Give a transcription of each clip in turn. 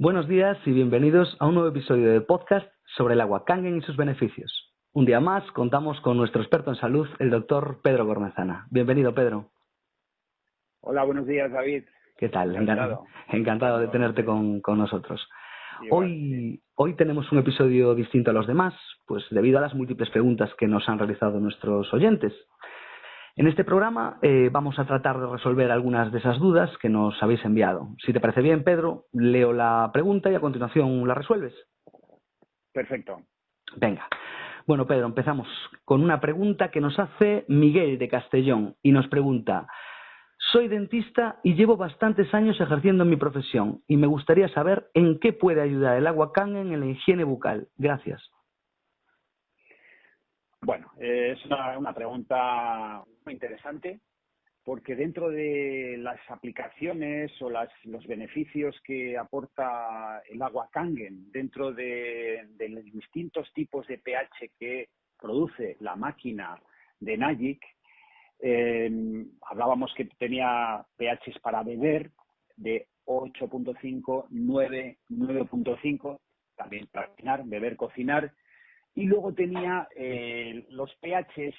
Buenos días y bienvenidos a un nuevo episodio de podcast sobre el agua Kangen y sus beneficios. Un día más contamos con nuestro experto en salud, el doctor Pedro Gormezana. Bienvenido, Pedro. Hola, buenos días, David. ¿Qué tal? Encantado. Encantado de tenerte Igualmente. con nosotros. Igualmente. Hoy tenemos un episodio distinto a los demás, pues debido a las múltiples preguntas que nos han realizado nuestros oyentes. En este programa vamos a tratar de resolver algunas de esas dudas que nos habéis enviado. Si te parece bien, Pedro, leo la pregunta y a continuación la resuelves. Perfecto. Venga. Bueno, Pedro, empezamos con una pregunta que nos hace Miguel de Castellón y nos pregunta: soy dentista y llevo bastantes años ejerciendo mi profesión y me gustaría saber en qué puede ayudar el agua Kangen en la higiene bucal. Gracias. Bueno, es una pregunta muy interesante porque dentro de las aplicaciones o los beneficios que aporta el agua Kangen dentro de los distintos tipos de pH que produce la máquina de Najik, hablábamos que tenía pHs para beber de 8.5, 9, 9.5, también para cocinar, beber, cocinar, y luego tenía los pHs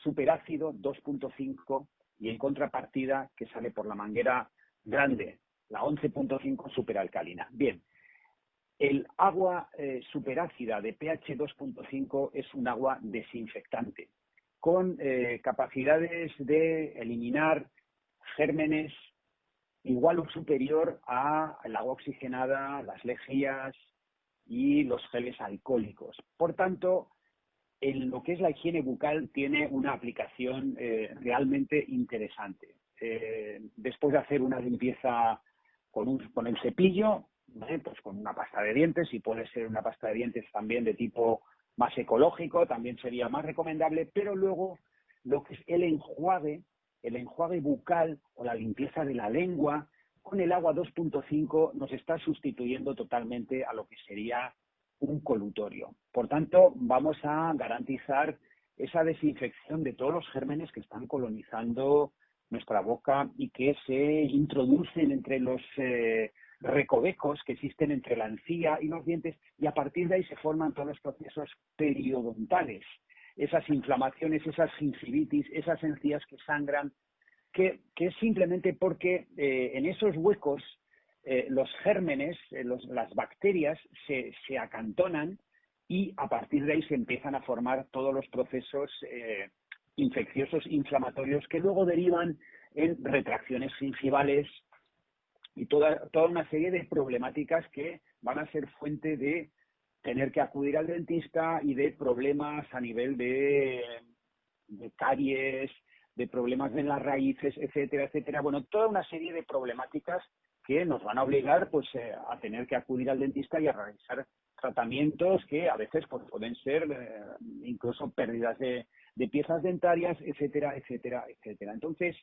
superácido 2.5 y en contrapartida que sale por la manguera grande, la 11.5 superalcalina. Bien, el agua superácida de pH 2.5 es un agua desinfectante con capacidades de eliminar gérmenes igual o superior al agua oxigenada, las lejías y los geles alcohólicos. Por tanto, en lo que es la higiene bucal tiene una aplicación realmente interesante. Después de hacer una limpieza con el cepillo, pues con una pasta de dientes, y puede ser una pasta de dientes también de tipo más ecológico, también sería más recomendable, pero luego lo que es el enjuague bucal o la limpieza de la lengua con el agua 2.5 nos está sustituyendo totalmente a lo que sería un colutorio. Por tanto, vamos a garantizar esa desinfección de todos los gérmenes que están colonizando nuestra boca y que se introducen entre los recovecos que existen entre la encía y los dientes, y a partir de ahí se forman todos los procesos periodontales, esas inflamaciones, esas gingivitis, esas encías que sangran, que es simplemente porque en esos huecos los gérmenes, las bacterias se acantonan y a partir de ahí se empiezan a formar todos los procesos infecciosos, inflamatorios, que luego derivan en retracciones gingivales y toda una serie de problemáticas que van a ser fuente de tener que acudir al dentista y de problemas a nivel de caries, de problemas en las raíces, etcétera, etcétera. Bueno, toda una serie de problemáticas que nos van a obligar pues a tener que acudir al dentista y a realizar tratamientos que a veces pues, pueden ser incluso pérdidas de piezas dentarias, etcétera, etcétera, etcétera. Entonces,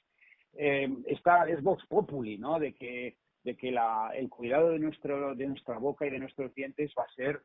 es vox populi, ¿no? De que el cuidado de nuestra boca y de nuestros dientes va a ser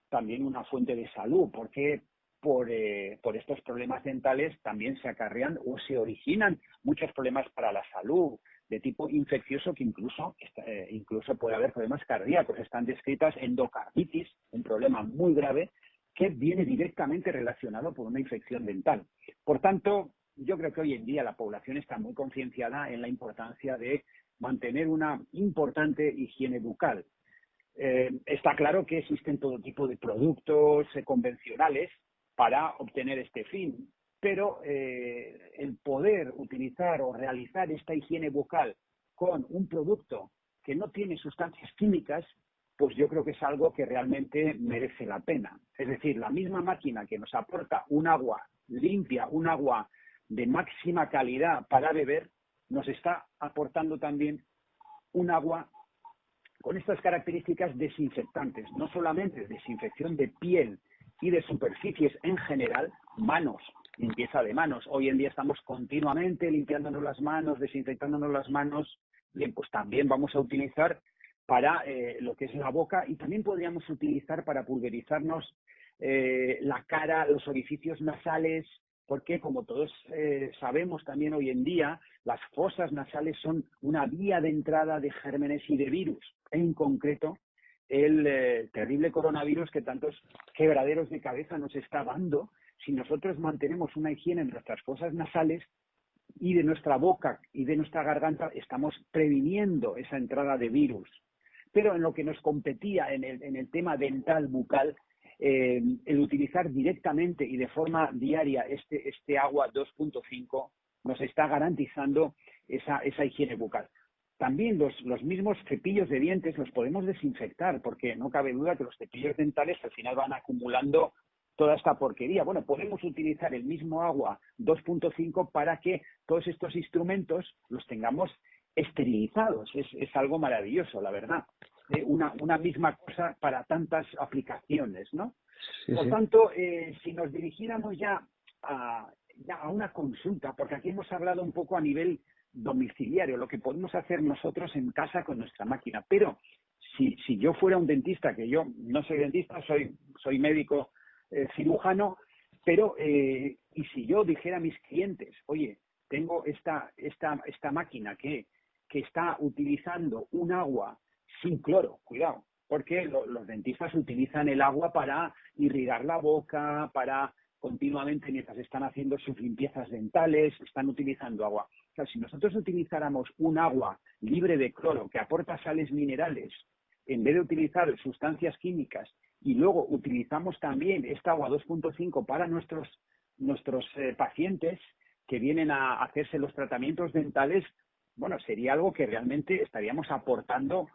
también una fuente de salud, porque por estos problemas dentales también se acarrean o se originan muchos problemas para la salud de tipo infeccioso, que incluso puede haber problemas cardíacos. Están descritas endocarditis, un problema muy grave que viene directamente relacionado por una infección dental. Por tanto, yo creo que hoy en día la población está muy concienciada en la importancia de mantener una importante higiene bucal. Está claro que existen todo tipo de productos convencionales para obtener este fin, pero el poder utilizar o realizar esta higiene bucal con un producto que no tiene sustancias químicas, pues yo creo que es algo que realmente merece la pena. Es decir, la misma máquina que nos aporta un agua limpia, un agua de máxima calidad para beber, nos está aportando también un agua con estas características desinfectantes, no solamente desinfección de piel y de superficies en general, manos, limpieza de manos. Hoy en día estamos continuamente limpiándonos las manos, desinfectándonos las manos. Bien, pues también vamos a utilizar para lo que es la boca, y también podríamos utilizar para pulverizarnos la cara, los orificios nasales, porque como todos sabemos también hoy en día, las fosas nasales son una vía de entrada de gérmenes y de virus. En concreto, el terrible coronavirus que tantos quebraderos de cabeza nos está dando, si nosotros mantenemos una higiene en nuestras fosas nasales y de nuestra boca y de nuestra garganta, estamos previniendo esa entrada de virus. Pero en lo que nos competía en el tema dental bucal, el utilizar directamente y de forma diaria este agua 2.5 nos está garantizando esa higiene bucal. También los mismos cepillos de dientes los podemos desinfectar, porque no cabe duda que los cepillos dentales al final van acumulando toda esta porquería. Bueno, podemos utilizar el mismo agua 2.5 para que todos estos instrumentos los tengamos esterilizados. Es algo maravilloso, la verdad. Una misma cosa para tantas aplicaciones, ¿no? Sí, Por sí. tanto, si nos dirigiéramos ya a una consulta, porque aquí hemos hablado un poco a nivel domiciliario, lo que podemos hacer nosotros en casa con nuestra máquina, pero si yo fuera un dentista, que yo no soy dentista, soy médico cirujano, pero y si yo dijera a mis clientes, oye, tengo esta máquina que está utilizando un agua sin cloro, cuidado, porque los dentistas utilizan el agua para irrigar la boca, para continuamente, mientras están haciendo sus limpiezas dentales, están utilizando agua. O sea, si nosotros utilizáramos un agua libre de cloro que aporta sales minerales, en vez de utilizar sustancias químicas, y luego utilizamos también esta agua 2.5 para nuestros pacientes que vienen a hacerse los tratamientos dentales, bueno, sería algo que realmente estaríamos aportando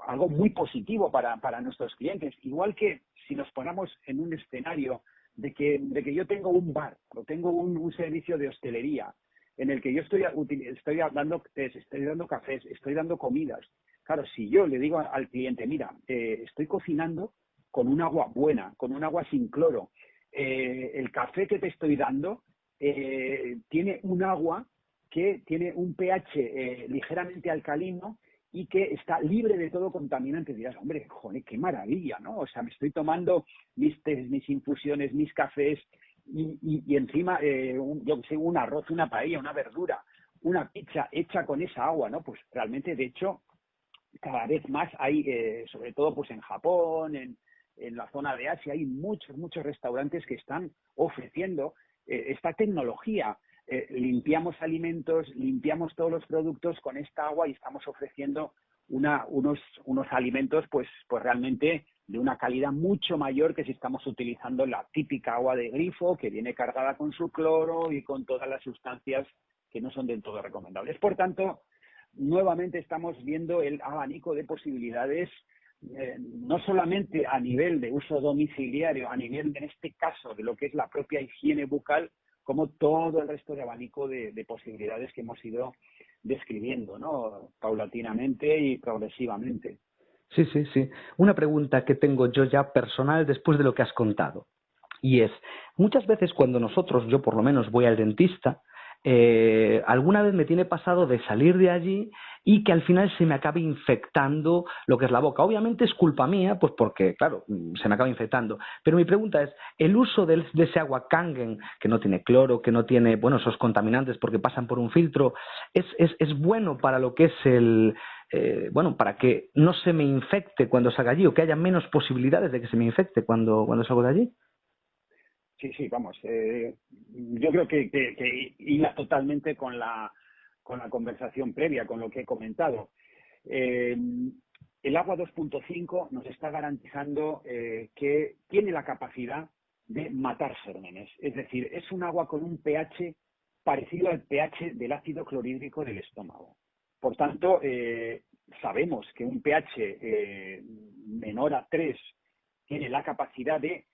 algo muy positivo para nuestros clientes. Igual que si nos ponemos en un escenario de que yo tengo un bar o tengo un servicio de hostelería en el que yo estoy dando tés, estoy dando cafés, estoy dando comidas. Claro, si yo le digo al cliente, mira, estoy cocinando con un agua buena, con un agua sin cloro, el café que te estoy dando tiene un agua que tiene un pH ligeramente alcalino y que está libre de todo contaminante. Dirás, hombre, joder, qué maravilla, ¿no? O sea, me estoy tomando mis tés, mis infusiones, mis cafés y encima, yo que sé, un arroz, una paella, una verdura, una pizza hecha con esa agua, ¿no? Pues realmente, de hecho, cada vez más hay, sobre todo pues en Japón, en la zona de Asia, hay muchos restaurantes que están ofreciendo esta tecnología. Limpiamos alimentos, limpiamos todos los productos con esta agua y estamos ofreciendo unos alimentos pues realmente de una calidad mucho mayor que si estamos utilizando la típica agua de grifo que viene cargada con su cloro y con todas las sustancias que no son del todo recomendables. Por tanto, nuevamente estamos viendo el abanico de posibilidades, no solamente a nivel de uso domiciliario, a nivel, en este caso, de lo que es la propia higiene bucal, como todo el resto de abanico de posibilidades que hemos ido describiendo, ¿no? Paulatinamente y progresivamente. Sí, sí, sí. Una pregunta que tengo yo ya personal después de lo que has contado. Y es, muchas veces cuando nosotros, yo por lo menos voy al dentista, alguna vez me tiene pasado de salir de allí y que al final se me acabe infectando lo que es la boca. Obviamente es culpa mía, pues porque, claro, se me acaba infectando. Pero mi pregunta es, ¿el uso de ese agua Kangen, que no tiene cloro, que no tiene, bueno, esos contaminantes porque pasan por un filtro, es bueno para lo que es bueno, para que no se me infecte cuando salga allí o que haya menos posibilidades de que se me infecte cuando salgo de allí? Sí, vamos. Yo creo que hila totalmente con la conversación previa, con lo que he comentado. El agua 2.5 nos está garantizando que tiene la capacidad de matar gérmenes. Es decir, es un agua con un pH parecido al pH del ácido clorhídrico del estómago. Por tanto, sabemos que un pH menor a 3 tiene la capacidad de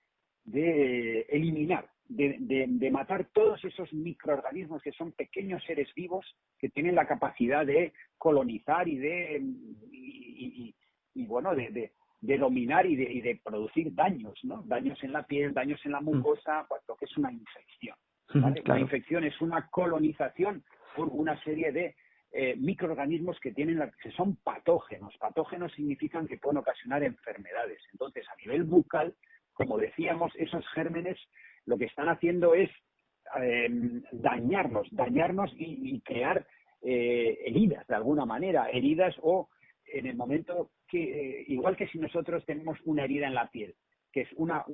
eliminar, de matar todos esos microorganismos que son pequeños seres vivos que tienen la capacidad de colonizar y bueno, de dominar y de producir daños, ¿no? Daños en la piel, daños en la mucosa, lo que es una infección, ¿vale? Claro. Una infección es una colonización por una serie de microorganismos que que son patógenos. Patógenos significan que pueden ocasionar enfermedades. Entonces, a nivel bucal, como decíamos, esos gérmenes lo que están haciendo es dañarnos y crear heridas de alguna manera, heridas o en el momento que, igual que si nosotros tenemos una herida en la piel, que es una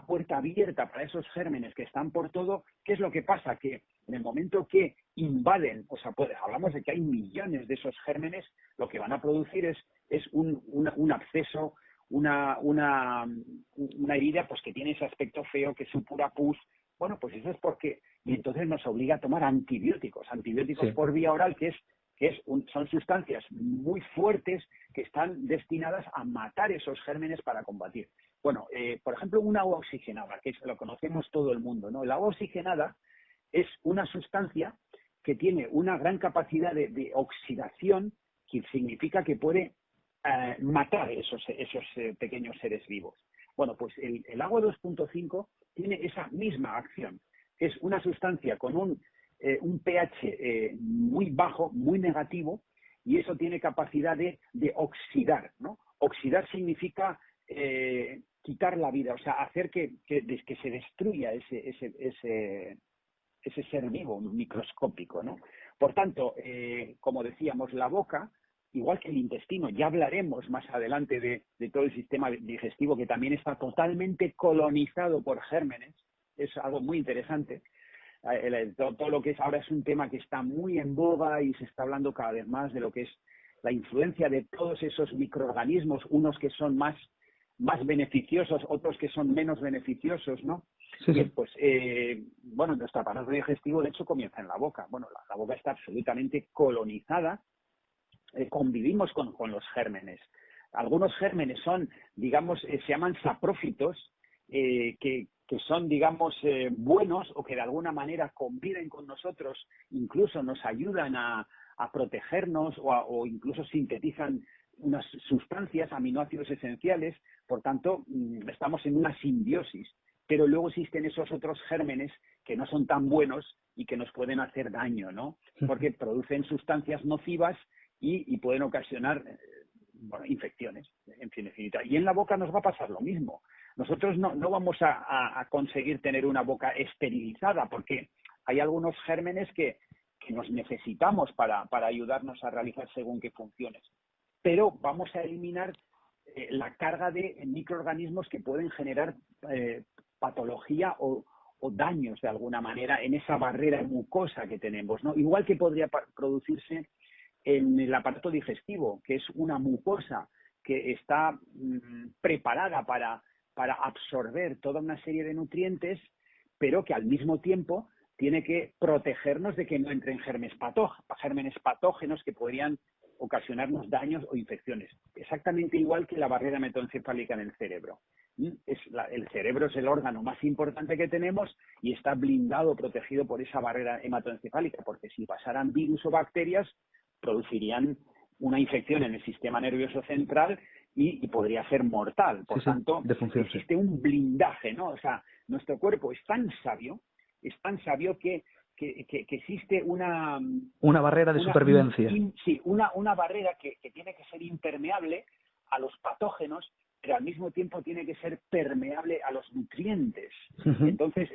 puerta abierta para esos gérmenes que están por todo, ¿qué es lo que pasa? Que en el momento que invaden, o sea, hablamos de que hay millones de esos gérmenes, lo que van a producir es un absceso, una herida pues que tiene ese aspecto feo, que es un pura pus. Bueno, pues eso es porque, y entonces nos obliga a tomar antibióticos Sí. por vía oral, son sustancias muy fuertes que están destinadas a matar esos gérmenes para combatir. Bueno, por ejemplo, un agua oxigenada, que lo conocemos todo el mundo, ¿no? El agua oxigenada es una sustancia que tiene una gran capacidad de oxidación, que significa que puede matar esos pequeños seres vivos. Bueno, pues el agua 2.5 tiene esa misma acción. Es una sustancia con un pH muy bajo, muy negativo, y eso tiene capacidad de oxidar, ¿no? Oxidar significa quitar la vida, o sea, hacer que se destruya ese ser vivo microscópico, ¿no? Por tanto, como decíamos, la boca, igual que el intestino, ya hablaremos más adelante de todo el sistema digestivo, que también está totalmente colonizado por gérmenes, es algo muy interesante. Todo lo que es ahora es un tema que está muy en boga y se está hablando cada vez más de lo que es la influencia de todos esos microorganismos, unos que son más beneficiosos, otros que son menos beneficiosos, ¿no? Sí, Bien, sí. pues, bueno, nuestro aparato digestivo, de hecho, comienza en la boca. Bueno, la boca está absolutamente colonizada, convivimos con los gérmenes. Algunos gérmenes son, digamos, se llaman saprófitos, que son, digamos, buenos o que de alguna manera conviven con nosotros, incluso nos ayudan a protegernos o incluso sintetizan unas sustancias, aminoácidos esenciales. Por tanto, estamos en una simbiosis. Pero luego existen esos otros gérmenes que no son tan buenos y que nos pueden hacer daño, ¿no? Porque producen sustancias nocivas y pueden ocasionar infecciones, en fin, definitiva. Y en la boca nos va a pasar lo mismo. Nosotros no vamos a conseguir tener una boca esterilizada porque hay algunos gérmenes que nos necesitamos para ayudarnos a realizar según qué funciones. Pero vamos a eliminar la carga de microorganismos que pueden generar patología o daños de alguna manera en esa barrera mucosa que tenemos, ¿no? Igual que podría producirse en el aparato digestivo, que es una mucosa que está preparada para absorber toda una serie de nutrientes, pero que al mismo tiempo tiene que protegernos de que no entren gérmenes patógenos que podrían ocasionarnos daños o infecciones. Exactamente igual que la barrera hematoencefálica en el cerebro. El cerebro es el órgano más importante que tenemos y está blindado, protegido por esa barrera hematoencefálica, porque si pasaran virus o bacterias, producirían una infección en el sistema nervioso central y podría ser mortal. Por tanto, existe un blindaje, ¿no? O sea, nuestro cuerpo es tan sabio que existe una barrera de supervivencia. Sí, una barrera que tiene que ser impermeable a los patógenos, pero al mismo tiempo tiene que ser permeable a los nutrientes. Entonces,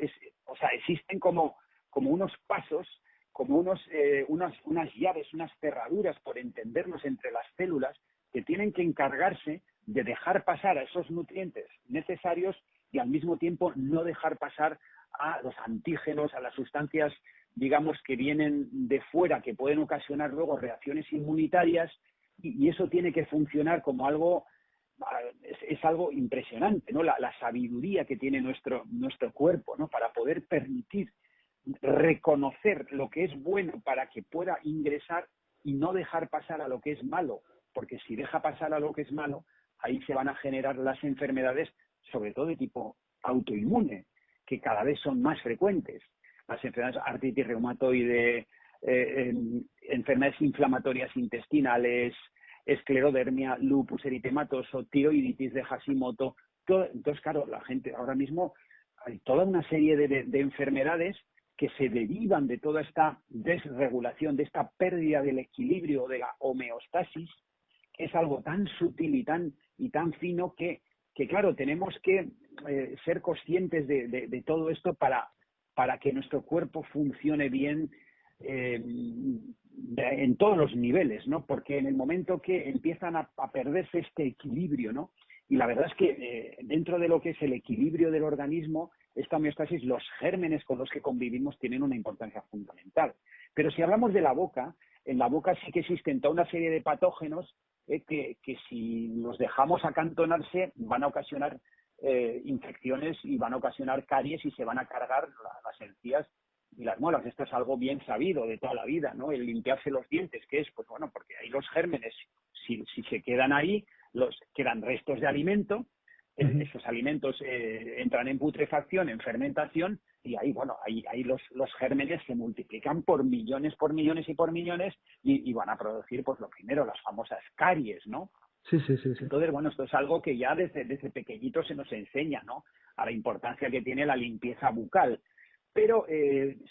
existen como unos pasos, como unas llaves, unas cerraduras, por entendernos, entre las células, que tienen que encargarse de dejar pasar a esos nutrientes necesarios y al mismo tiempo no dejar pasar a los antígenos, a las sustancias, digamos, que vienen de fuera, que pueden ocasionar luego reacciones inmunitarias, y eso tiene que funcionar como algo, es algo impresionante, ¿no? La sabiduría que tiene nuestro cuerpo, ¿no? Para poder permitir reconocer lo que es bueno para que pueda ingresar y no dejar pasar a lo que es malo, porque si deja pasar a lo que es malo, ahí se van a generar las enfermedades, sobre todo de tipo autoinmune, que cada vez son más frecuentes. Las enfermedades artritis reumatoide, enfermedades inflamatorias intestinales, esclerodermia, lupus eritematoso, tiroiditis de Hashimoto. Entonces, claro, la gente ahora mismo hay toda una serie de enfermedades que se derivan de toda esta desregulación, de esta pérdida del equilibrio, de la homeostasis, que es algo tan sutil y tan fino que que claro, tenemos que ser conscientes de todo esto para que nuestro cuerpo funcione bien en todos los niveles, ¿no? Porque en el momento que empiezan a perderse este equilibrio, ¿no? Y la verdad es que dentro de lo que es el equilibrio del organismo, esta homeostasis, los gérmenes con los que convivimos tienen una importancia fundamental. Pero si hablamos de la boca, en la boca sí que existen toda una serie de patógenos que si los dejamos acantonarse van a ocasionar infecciones y van a ocasionar caries y se van a cargar las encías y las muelas. Esto es algo bien sabido de toda la vida, ¿no? El limpiarse los dientes, ¿qué es? Pues bueno, porque ahí los gérmenes, si se quedan ahí, quedan restos de alimento, esos alimentos entran en putrefacción, en fermentación, y ahí, bueno, ahí los gérmenes se multiplican por millones y van a producir, pues lo primero, las famosas caries, ¿no? Sí. Entonces, bueno, esto es algo que ya desde pequeñito se nos enseña, ¿no? A la importancia que tiene la limpieza bucal. Pero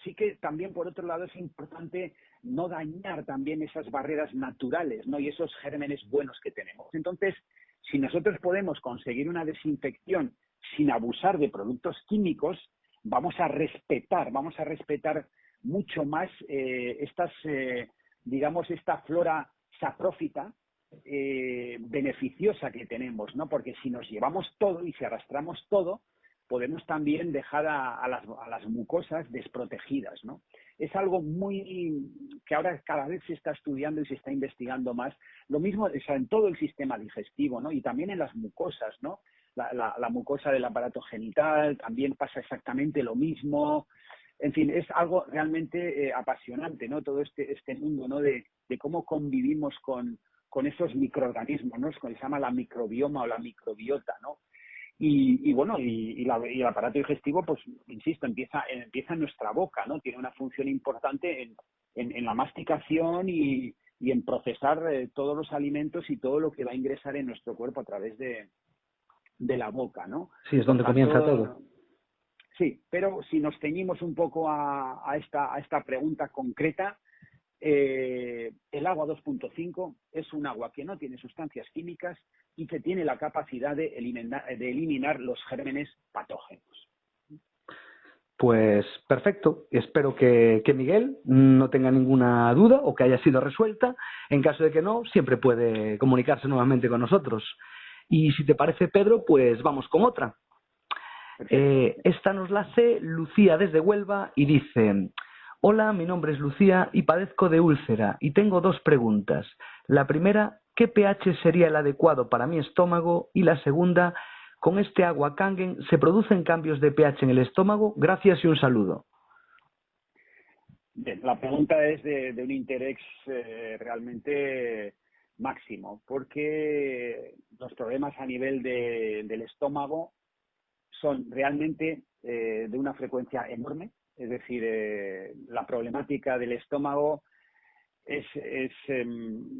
sí que también, por otro lado, es importante no dañar también esas barreras naturales, ¿no? Y esos gérmenes buenos que tenemos. Entonces, si nosotros podemos conseguir una desinfección sin abusar de productos químicos, vamos a respetar mucho más digamos, esta flora saprófita beneficiosa que tenemos, ¿no? Porque si nos llevamos todo y si arrastramos todo, podemos también dejar a las mucosas desprotegidas, ¿no? Es algo que ahora cada vez se está estudiando y se está investigando más. Lo mismo, o sea, en todo el sistema digestivo, ¿no? Y también en las mucosas, ¿no? La mucosa del aparato genital también pasa exactamente lo mismo. En fin, es algo realmente apasionante, ¿no? Todo este mundo, ¿no? De cómo convivimos con esos microorganismos, ¿no? Se llama la microbioma o la microbiota, ¿no? Y bueno, y el aparato digestivo, pues, insisto, empieza en nuestra boca, ¿no? Tiene una función importante en la masticación y en procesar todos los alimentos y todo lo que va a ingresar en nuestro cuerpo a través de la boca, ¿no? Sí, es Por donde comienza tanto, todo. sí, pero si nos ceñimos un poco a esta pregunta concreta, el agua 2.5 es un agua que no tiene sustancias químicas y que tiene la capacidad de eliminar los gérmenes patógenos. Pues perfecto. Espero que Miguel no tenga ninguna duda o que haya sido resuelta. En caso de que no, siempre puede comunicarse nuevamente con nosotros. Y si te parece, Pedro, pues vamos con otra. Esta nos la hace Lucía desde Huelva y dice: hola, mi nombre es Lucía y padezco de úlcera y tengo dos preguntas. La primera, ¿qué pH sería el adecuado para mi estómago? Y la segunda, ¿con este agua Kangen se producen cambios de pH en el estómago? Gracias y un saludo. Bien, la pregunta es de un interés realmente máximo, porque los problemas a nivel del estómago son realmente de una frecuencia enorme. Es decir, la problemática del estómago es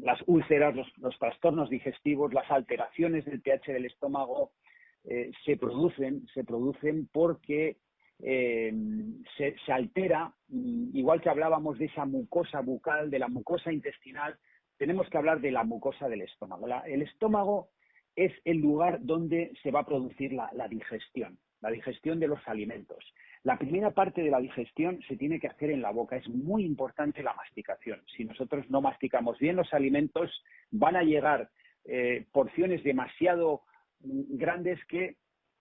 las úlceras, los trastornos digestivos, las alteraciones del pH del estómago se producen porque se altera, igual que hablábamos de esa mucosa bucal, de la mucosa intestinal, tenemos que hablar de la mucosa del estómago. El estómago es el lugar donde se va a producir la digestión de los alimentos. La primera parte de la digestión se tiene que hacer en la boca. Es muy importante la masticación. Si nosotros no masticamos bien los alimentos, van a llegar porciones demasiado grandes que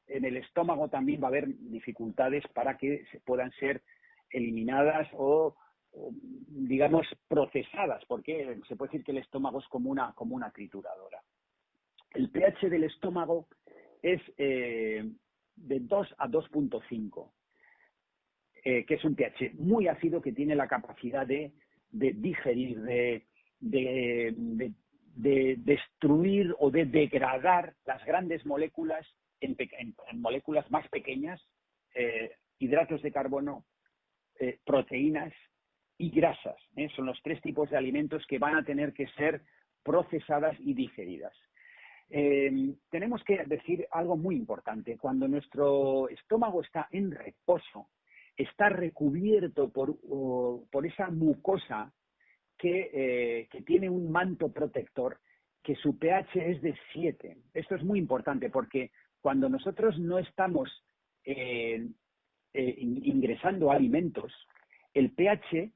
en el estómago también va a haber dificultades para que se puedan ser eliminadas o digamos, procesadas, porque se puede decir que el estómago es como una trituradora. El pH del estómago es de 2 a 2.5, que es un pH muy ácido que tiene la capacidad de digerir, de destruir o de degradar las grandes moléculas en moléculas más pequeñas, hidratos de carbono, proteínas y grasas. Son los tres tipos de alimentos que van a tener que ser procesadas y digeridas. Tenemos que decir algo muy importante. Cuando nuestro estómago está en reposo, está recubierto por esa mucosa que tiene un manto protector, que su pH es de 7. Esto es muy importante porque cuando nosotros no estamos ingresando alimentos, el pH,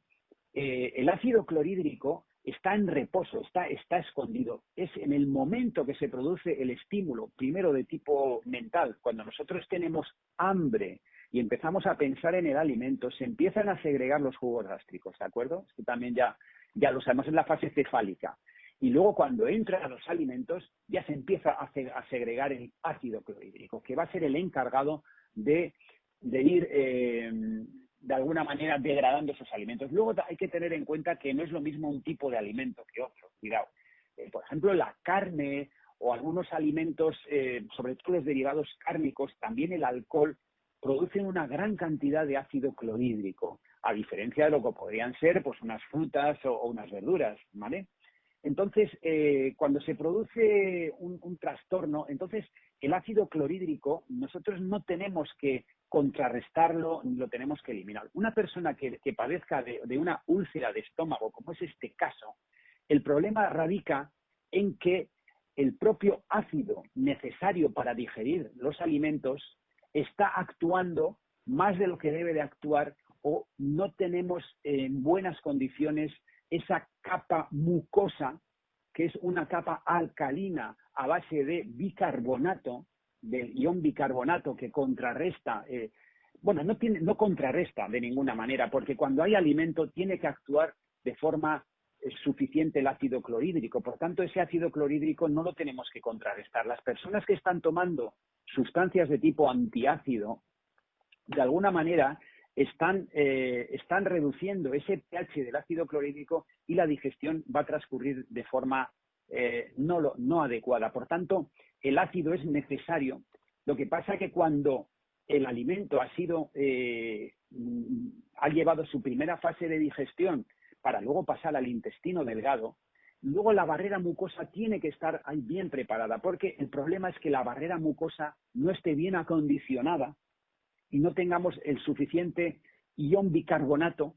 el ácido clorhídrico está en reposo, está escondido. Es en el momento que se produce el estímulo, primero de tipo mental, cuando nosotros tenemos hambre y empezamos a pensar en el alimento, se empiezan a segregar los jugos gástricos, ¿de acuerdo? Esto también ya lo sabemos en la fase cefálica. Y luego cuando entran a los alimentos ya se empieza a segregar el ácido clorhídrico, que va a ser el encargado de ir de alguna manera degradando esos alimentos. Luego hay que tener en cuenta que no es lo mismo un tipo de alimento que otro. Cuidado. Por ejemplo, la carne o algunos alimentos, sobre todo los derivados cárnicos, también el alcohol, producen una gran cantidad de ácido clorhídrico, a diferencia de lo que podrían ser pues unas frutas o unas verduras, ¿vale? Entonces, cuando se produce un trastorno, entonces el ácido clorhídrico nosotros no tenemos que contrarrestarlo ni lo tenemos que eliminar. Una persona que padezca de una úlcera de estómago, como es este caso, el problema radica en que el propio ácido necesario para digerir los alimentos está actuando más de lo que debe de actuar o no tenemos en buenas condiciones esa capa mucosa, que es una capa alcalina a base de bicarbonato, del ion bicarbonato que contrarresta, no contrarresta de ninguna manera, porque cuando hay alimento tiene que actuar de forma suficiente el ácido clorhídrico. Por tanto, ese ácido clorhídrico no lo tenemos que contrarrestar. Las personas que están tomando sustancias de tipo antiácido, de alguna manera están reduciendo ese pH del ácido clorhídrico y la digestión va a transcurrir de forma no adecuada. Por tanto, el ácido es necesario. Lo que pasa es que cuando el alimento ha llevado su primera fase de digestión para luego pasar al intestino delgado, luego la barrera mucosa tiene que estar ahí bien preparada, porque el problema es que la barrera mucosa no esté bien acondicionada y no tengamos el suficiente ion bicarbonato,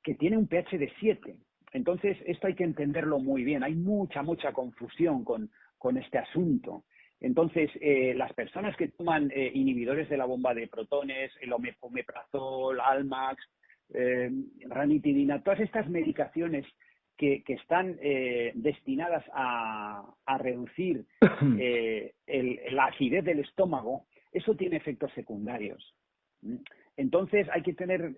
que tiene un pH de 7. Entonces, esto hay que entenderlo muy bien. Hay mucha confusión con este asunto. Entonces, las personas que toman inhibidores de la bomba de protones, el omeprazol, Almax, ranitidina, todas estas medicaciones que están destinadas a reducir la acidez del estómago, eso tiene efectos secundarios. Entonces hay que tener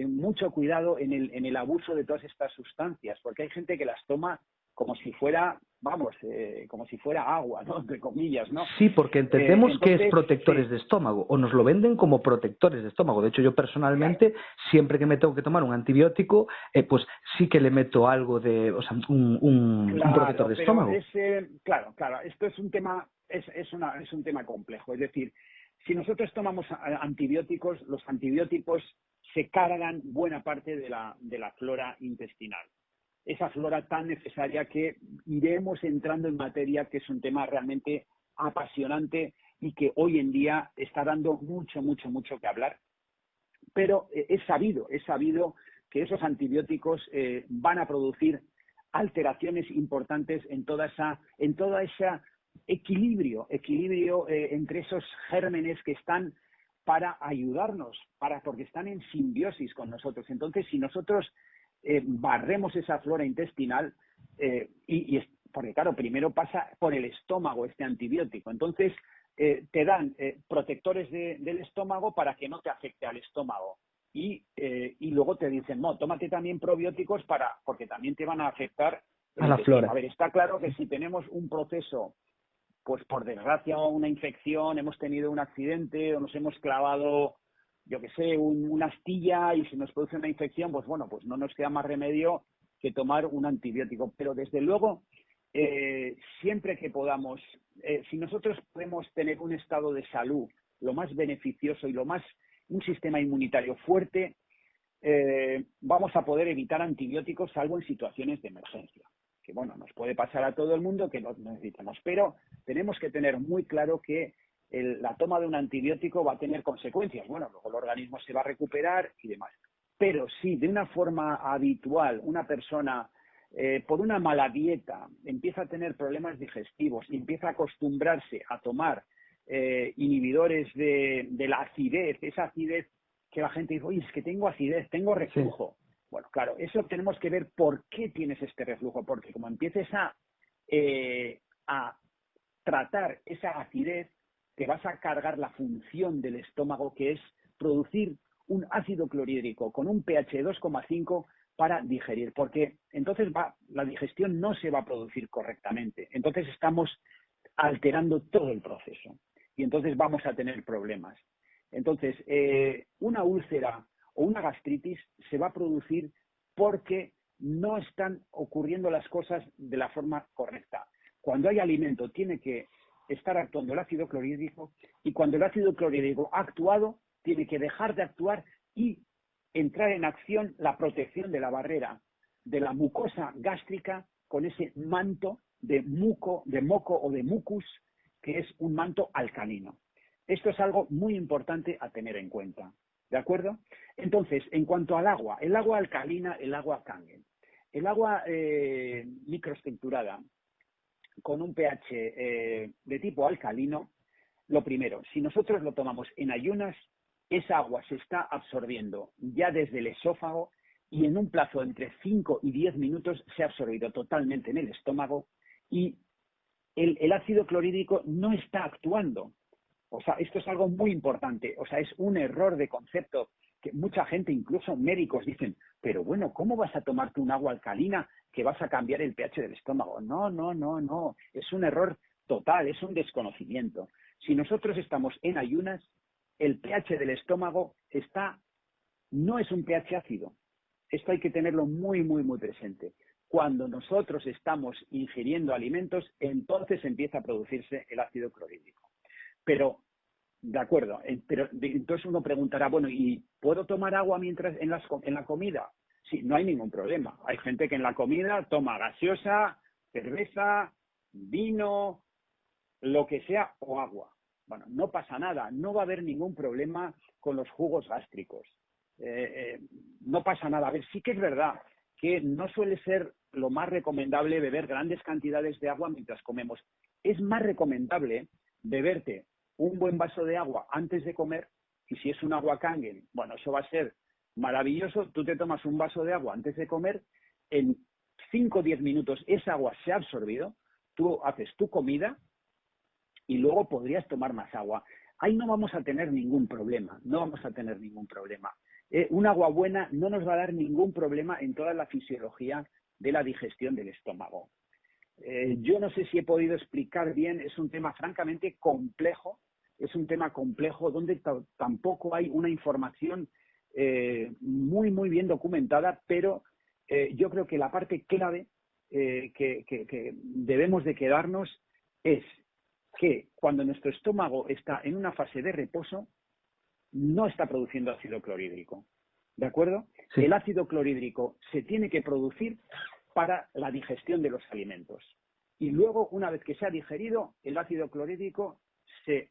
mucho cuidado en el abuso de todas estas sustancias, porque hay gente que las toma como si fuera, como si fuera agua, ¿no? Entre comillas, ¿no? Sí, porque entendemos que es protectores de estómago, o nos lo venden como protectores de estómago. De hecho, yo personalmente, siempre que me tengo que tomar un antibiótico, pues sí que le meto algo de, o sea, un protector de estómago. Claro, esto es un tema, es un tema complejo. Es decir, si nosotros tomamos antibióticos, los antibióticos se cargan buena parte de la flora intestinal. Esa flora tan necesaria que iremos entrando en materia, que es un tema realmente apasionante y que hoy en día está dando mucho que hablar. Pero es sabido que esos antibióticos van a producir alteraciones importantes en toda esa equilibrio entre esos gérmenes que están para ayudarnos, porque están en simbiosis con nosotros. Entonces, si nosotros barremos esa flora intestinal, porque claro, primero pasa por el estómago este antibiótico. Entonces, te dan protectores del estómago para que no te afecte al estómago. Y luego te dicen, no, tómate también probióticos porque también te van a afectar a la flora. A ver, está claro que si tenemos un proceso, pues por desgracia una infección, hemos tenido un accidente o nos hemos clavado, yo que sé, una astilla y se nos produce una infección, pues bueno, pues no nos queda más remedio que tomar un antibiótico. Pero desde luego, siempre que podamos, si nosotros podemos tener un estado de salud lo más beneficioso y un sistema inmunitario fuerte, vamos a poder evitar antibióticos salvo en situaciones de emergencia. Que bueno, nos puede pasar a todo el mundo que no necesitamos, pero tenemos que tener muy claro que la toma de un antibiótico va a tener consecuencias. Bueno, luego el organismo se va a recuperar y demás. Pero si de una forma habitual una persona, por una mala dieta, empieza a tener problemas digestivos y empieza a acostumbrarse a tomar inhibidores de la acidez, esa acidez que la gente dice, oye, es que tengo acidez, tengo reflujo. Sí. Bueno, claro, eso tenemos que ver por qué tienes este reflujo, porque como empieces a tratar esa acidez, te vas a cargar la función del estómago, que es producir un ácido clorhídrico con un pH de 2,5 para digerir, porque entonces la digestión no se va a producir correctamente. Entonces estamos alterando todo el proceso y entonces vamos a tener problemas. Entonces, una úlcera o una gastritis se va a producir porque no están ocurriendo las cosas de la forma correcta. Cuando hay alimento tiene que estar actuando el ácido clorhídrico y cuando el ácido clorhídrico ha actuado tiene que dejar de actuar y entrar en acción la protección de la barrera de la mucosa gástrica con ese manto de moco o de mucus, que es un manto alcalino. Esto es algo muy importante a tener en cuenta, ¿de acuerdo? Entonces, en cuanto al agua, el agua alcalina, el agua Kangen. El agua microestructurada con un pH de tipo alcalino, lo primero, si nosotros lo tomamos en ayunas, esa agua se está absorbiendo ya desde el esófago y en un plazo entre 5 y 10 minutos se ha absorbido totalmente en el estómago y el ácido clorhídrico no está actuando. O sea, esto es algo muy importante. O sea, es un error de concepto que mucha gente, incluso médicos, dicen, pero bueno, ¿cómo vas a tomarte un agua alcalina que vas a cambiar el pH del estómago? No, no, no, no. Es un error total, es un desconocimiento. Si nosotros estamos en ayunas, el pH del estómago no es un pH ácido. Esto hay que tenerlo muy, muy, muy presente. Cuando nosotros estamos ingiriendo alimentos, entonces empieza a producirse el ácido clorhídrico. Pero, de acuerdo, pero entonces uno preguntará, bueno, ¿y puedo tomar agua mientras en la comida? Sí, no hay ningún problema. Hay gente que en la comida toma gaseosa, cerveza, vino, lo que sea, o agua. Bueno, no pasa nada, no va a haber ningún problema con los jugos gástricos. No pasa nada. A ver, sí que es verdad que no suele ser lo más recomendable beber grandes cantidades de agua mientras comemos. Es más recomendable beberte un buen vaso de agua antes de comer, y si es un agua Kangen, bueno, eso va a ser maravilloso. Tú te tomas un vaso de agua antes de comer, en 5 o 10 minutos esa agua se ha absorbido, tú haces tu comida y luego podrías tomar más agua. Ahí no vamos a tener ningún problema, no vamos a tener ningún problema. Un agua buena no nos va a dar ningún problema en toda la fisiología de la digestión del estómago. Yo no sé si he podido explicar bien, es un tema francamente complejo, es un tema complejo donde tampoco hay una información muy, muy bien documentada, pero yo creo que la parte clave que debemos de quedarnos es que cuando nuestro estómago está en una fase de reposo, no está produciendo ácido clorhídrico, ¿de acuerdo? Sí. El ácido clorhídrico se tiene que producir para la digestión de los alimentos. Y luego, una vez que se ha digerido, el ácido clorhídrico se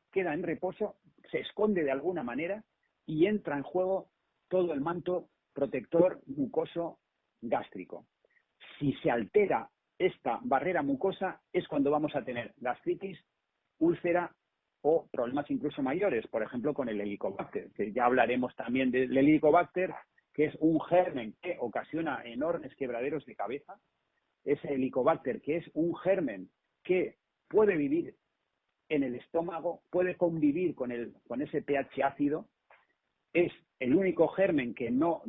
queda en reposo, se esconde de alguna manera y entra en juego todo el manto protector mucoso gástrico. Si se altera esta barrera mucosa es cuando vamos a tener gastritis, úlcera o problemas incluso mayores, por ejemplo con el Helicobacter, que ya hablaremos también del Helicobacter, que es un germen que ocasiona enormes quebraderos de cabeza. Ese Helicobacter, que es un germen que puede vivir en el estómago, puede convivir con ese pH ácido, es el único germen que no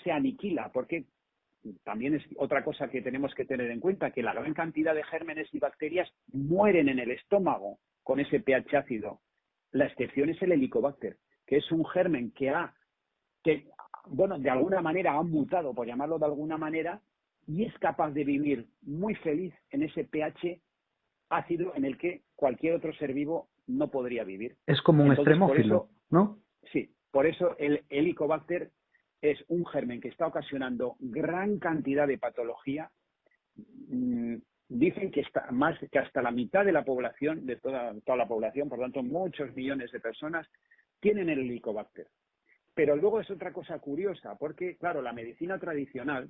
se aniquila, porque también es otra cosa que tenemos que tener en cuenta, que la gran cantidad de gérmenes y bacterias mueren en el estómago con ese pH ácido. La excepción es el Helicobacter, que es un germen que de alguna manera ha mutado, por llamarlo de alguna manera, y es capaz de vivir muy feliz en ese pH ácido en el que cualquier otro ser vivo no podría vivir. Es como un extremófilo, ¿no? Sí, por eso el Helicobacter es un germen que está ocasionando gran cantidad de patología. Dicen que hasta la mitad de la población, de toda la población, por lo tanto muchos millones de personas, tienen el Helicobacter. Pero luego es otra cosa curiosa, porque claro, la medicina tradicional,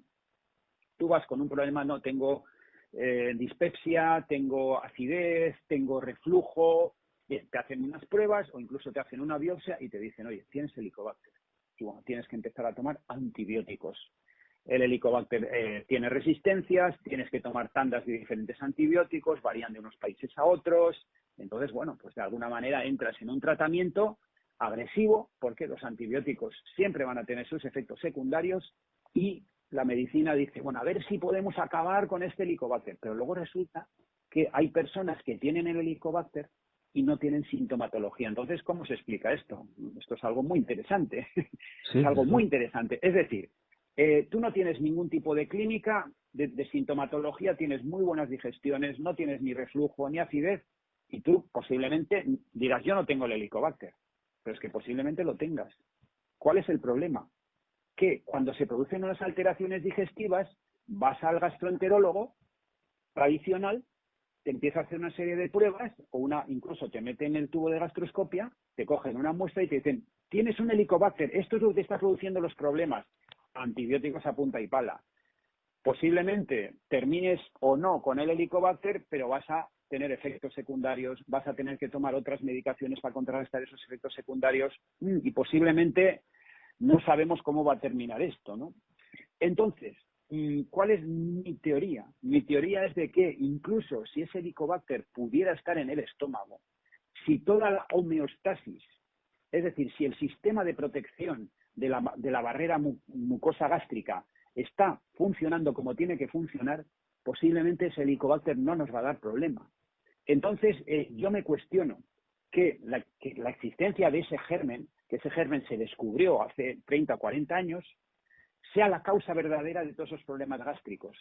tú vas con un problema, no, tengo dispepsia, tengo acidez, tengo reflujo, Bien, te hacen unas pruebas o incluso te hacen una biopsia y te dicen, oye, tienes Helicobacter. Y bueno, tienes que empezar a tomar antibióticos. El Helicobacter tiene resistencias, tienes que tomar tandas de diferentes antibióticos, varían de unos países a otros. Entonces, bueno, pues de alguna manera entras en un tratamiento agresivo porque los antibióticos siempre van a tener sus efectos secundarios y la medicina dice, bueno, a ver si podemos acabar con este Helicobacter. Pero luego resulta que hay personas que tienen el Helicobacter y no tienen sintomatología. Entonces, ¿cómo se explica esto? Esto es algo muy interesante. Sí, Es algo eso. muy interesante. Es decir, tú no tienes ningún tipo de clínica de sintomatología, tienes muy buenas digestiones, no tienes ni reflujo ni acidez, y tú posiblemente dirás, yo no tengo el Helicobacter, pero es que posiblemente lo tengas. ¿Cuál es el problema? Que cuando se producen unas alteraciones digestivas, vas al gastroenterólogo tradicional, te empieza a hacer una serie de pruebas, o incluso te meten en el tubo de gastroscopia, te cogen una muestra y te dicen, tienes un Helicobacter, esto es lo que te está produciendo los problemas, antibióticos a punta y pala. Posiblemente termines o no con el Helicobacter, pero vas a tener efectos secundarios, vas a tener que tomar otras medicaciones para contrarrestar esos efectos secundarios y posiblemente no sabemos cómo va a terminar esto, ¿no? Entonces, ¿cuál es mi teoría? Mi teoría es de que incluso si ese Helicobacter pudiera estar en el estómago, si toda la homeostasis, es decir, si el sistema de protección de la barrera mucosa gástrica está funcionando como tiene que funcionar, posiblemente ese Helicobacter no nos va a dar problema. Entonces, yo me cuestiono que la existencia de ese germen, que ese germen se descubrió hace 30 o 40 años, sea la causa verdadera de todos esos problemas gástricos.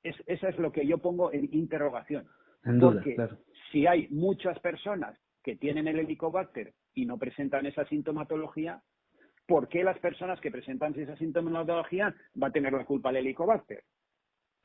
Eso es lo que yo pongo en interrogación. En duda, Porque claro. si hay muchas personas que tienen el Helicobacter y no presentan esa sintomatología, ¿por qué las personas que presentan esa sintomatología va a tener la culpa el Helicobacter?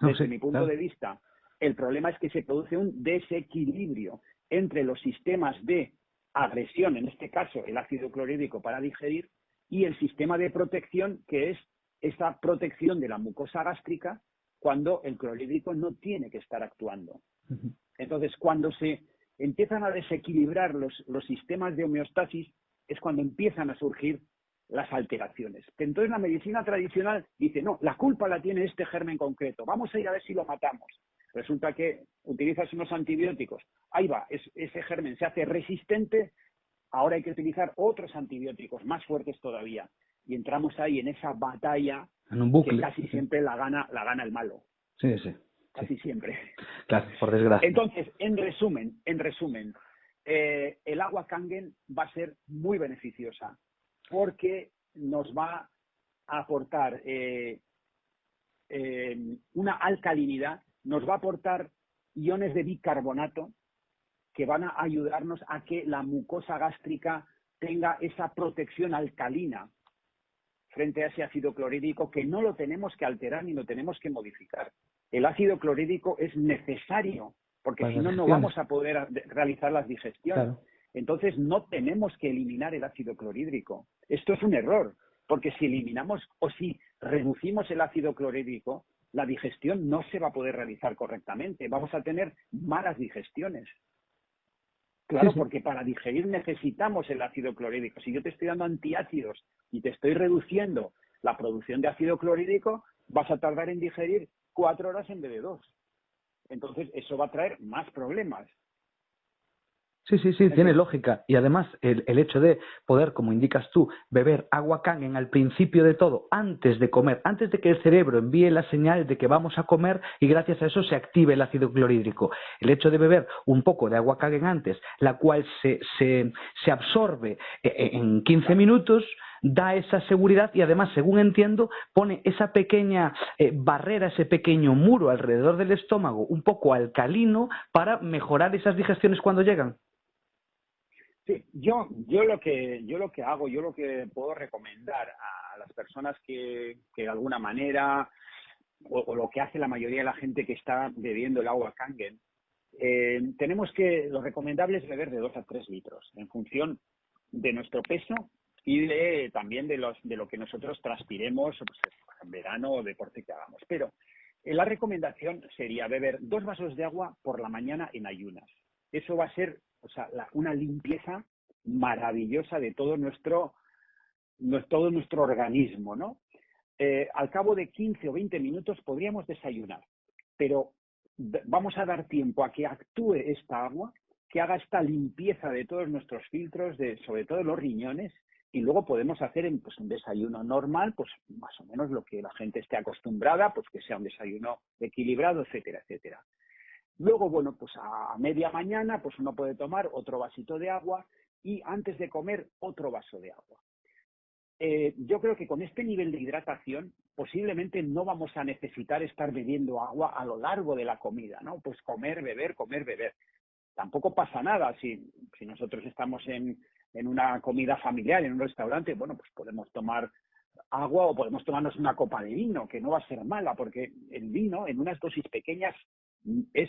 No, Desde sí, mi punto claro. de vista, el problema es que se produce un desequilibrio entre los sistemas de agresión, en este caso el ácido clorhídrico para digerir, y el sistema de protección, que es esa protección de la mucosa gástrica cuando el clorhídrico no tiene que estar actuando. Ujú. Entonces, cuando se empiezan a desequilibrar los sistemas de homeostasis, es cuando empiezan a surgir las alteraciones. Entonces, la medicina tradicional dice, no, la culpa la tiene este germen concreto, vamos a ir a ver si lo matamos. Resulta que utilizas unos antibióticos, ahí va, ese germen se hace resistente, ahora hay que utilizar otros antibióticos más fuertes todavía. Y entramos ahí en esa batalla En un que bucle. casi siempre la gana el malo, Sí, sí, sí. casi siempre. Claro, por desgracia. Entonces, en resumen, el agua Kangen va a ser muy beneficiosa porque nos va a aportar una alcalinidad, nos va a aportar iones de bicarbonato que van a ayudarnos a que la mucosa gástrica tenga esa protección alcalina frente a ese ácido clorhídrico que no lo tenemos que alterar ni lo tenemos que modificar. El ácido clorhídrico es necesario porque Para si las no, no digestiones. vamos a poder realizar las digestiones. Claro. Entonces, no tenemos que eliminar el ácido clorhídrico. Esto es un error, porque si eliminamos o si reducimos el ácido clorhídrico, la digestión no se va a poder realizar correctamente. Vamos a tener malas digestiones. Sí, Claro, sí. porque para digerir necesitamos el ácido clorhídrico. Si yo te estoy dando antiácidos y te estoy reduciendo la producción de ácido clorhídrico, vas a tardar en digerir 4 horas en vez de 2. Entonces, eso va a traer más problemas. Sí, sí, sí, En tiene fin, lógica. Y además el hecho de poder, como indicas tú, beber agua Kangen al principio de todo, antes de comer, antes de que el cerebro envíe la señal de que vamos a comer y gracias a eso se active el ácido clorhídrico. El hecho de beber un poco de agua Kangen antes, la cual se absorbe en 15 minutos, da esa seguridad y además, según entiendo, pone esa pequeña barrera, ese pequeño muro alrededor del estómago, un poco alcalino, para mejorar esas digestiones cuando llegan. sí, yo lo que hago, yo lo que puedo recomendar a las personas que de alguna manera, o lo que hace la mayoría de la gente que está bebiendo el agua Kangen, lo recomendable es beber de 2 a 3 litros, en función de nuestro peso y también de lo que nosotros transpiremos pues, en verano o deporte que hagamos. Pero la recomendación sería beber 2 vasos de agua por la mañana en ayunas. Eso va a ser O sea, una limpieza maravillosa de todo nuestro organismo, ¿no? Al cabo de 15 o 20 minutos podríamos desayunar, pero vamos a dar tiempo a que actúe esta agua, que haga esta limpieza de todos nuestros filtros, sobre todo los riñones, y luego podemos hacer pues, un desayuno normal, pues más o menos lo que la gente esté acostumbrada, pues que sea un desayuno equilibrado, etcétera, etcétera. Luego, bueno, pues a media mañana, pues uno puede tomar otro vasito de agua y antes de comer otro vaso de agua. Yo creo que con este nivel de hidratación posiblemente no vamos a necesitar estar bebiendo agua a lo largo de la comida, ¿no? Pues comer, beber, comer, beber. Tampoco pasa nada si nosotros estamos en una comida familiar, en un restaurante, bueno, pues podemos tomar agua o podemos tomarnos una copa de vino, que no va a ser mala, porque el vino en unas dosis pequeñas es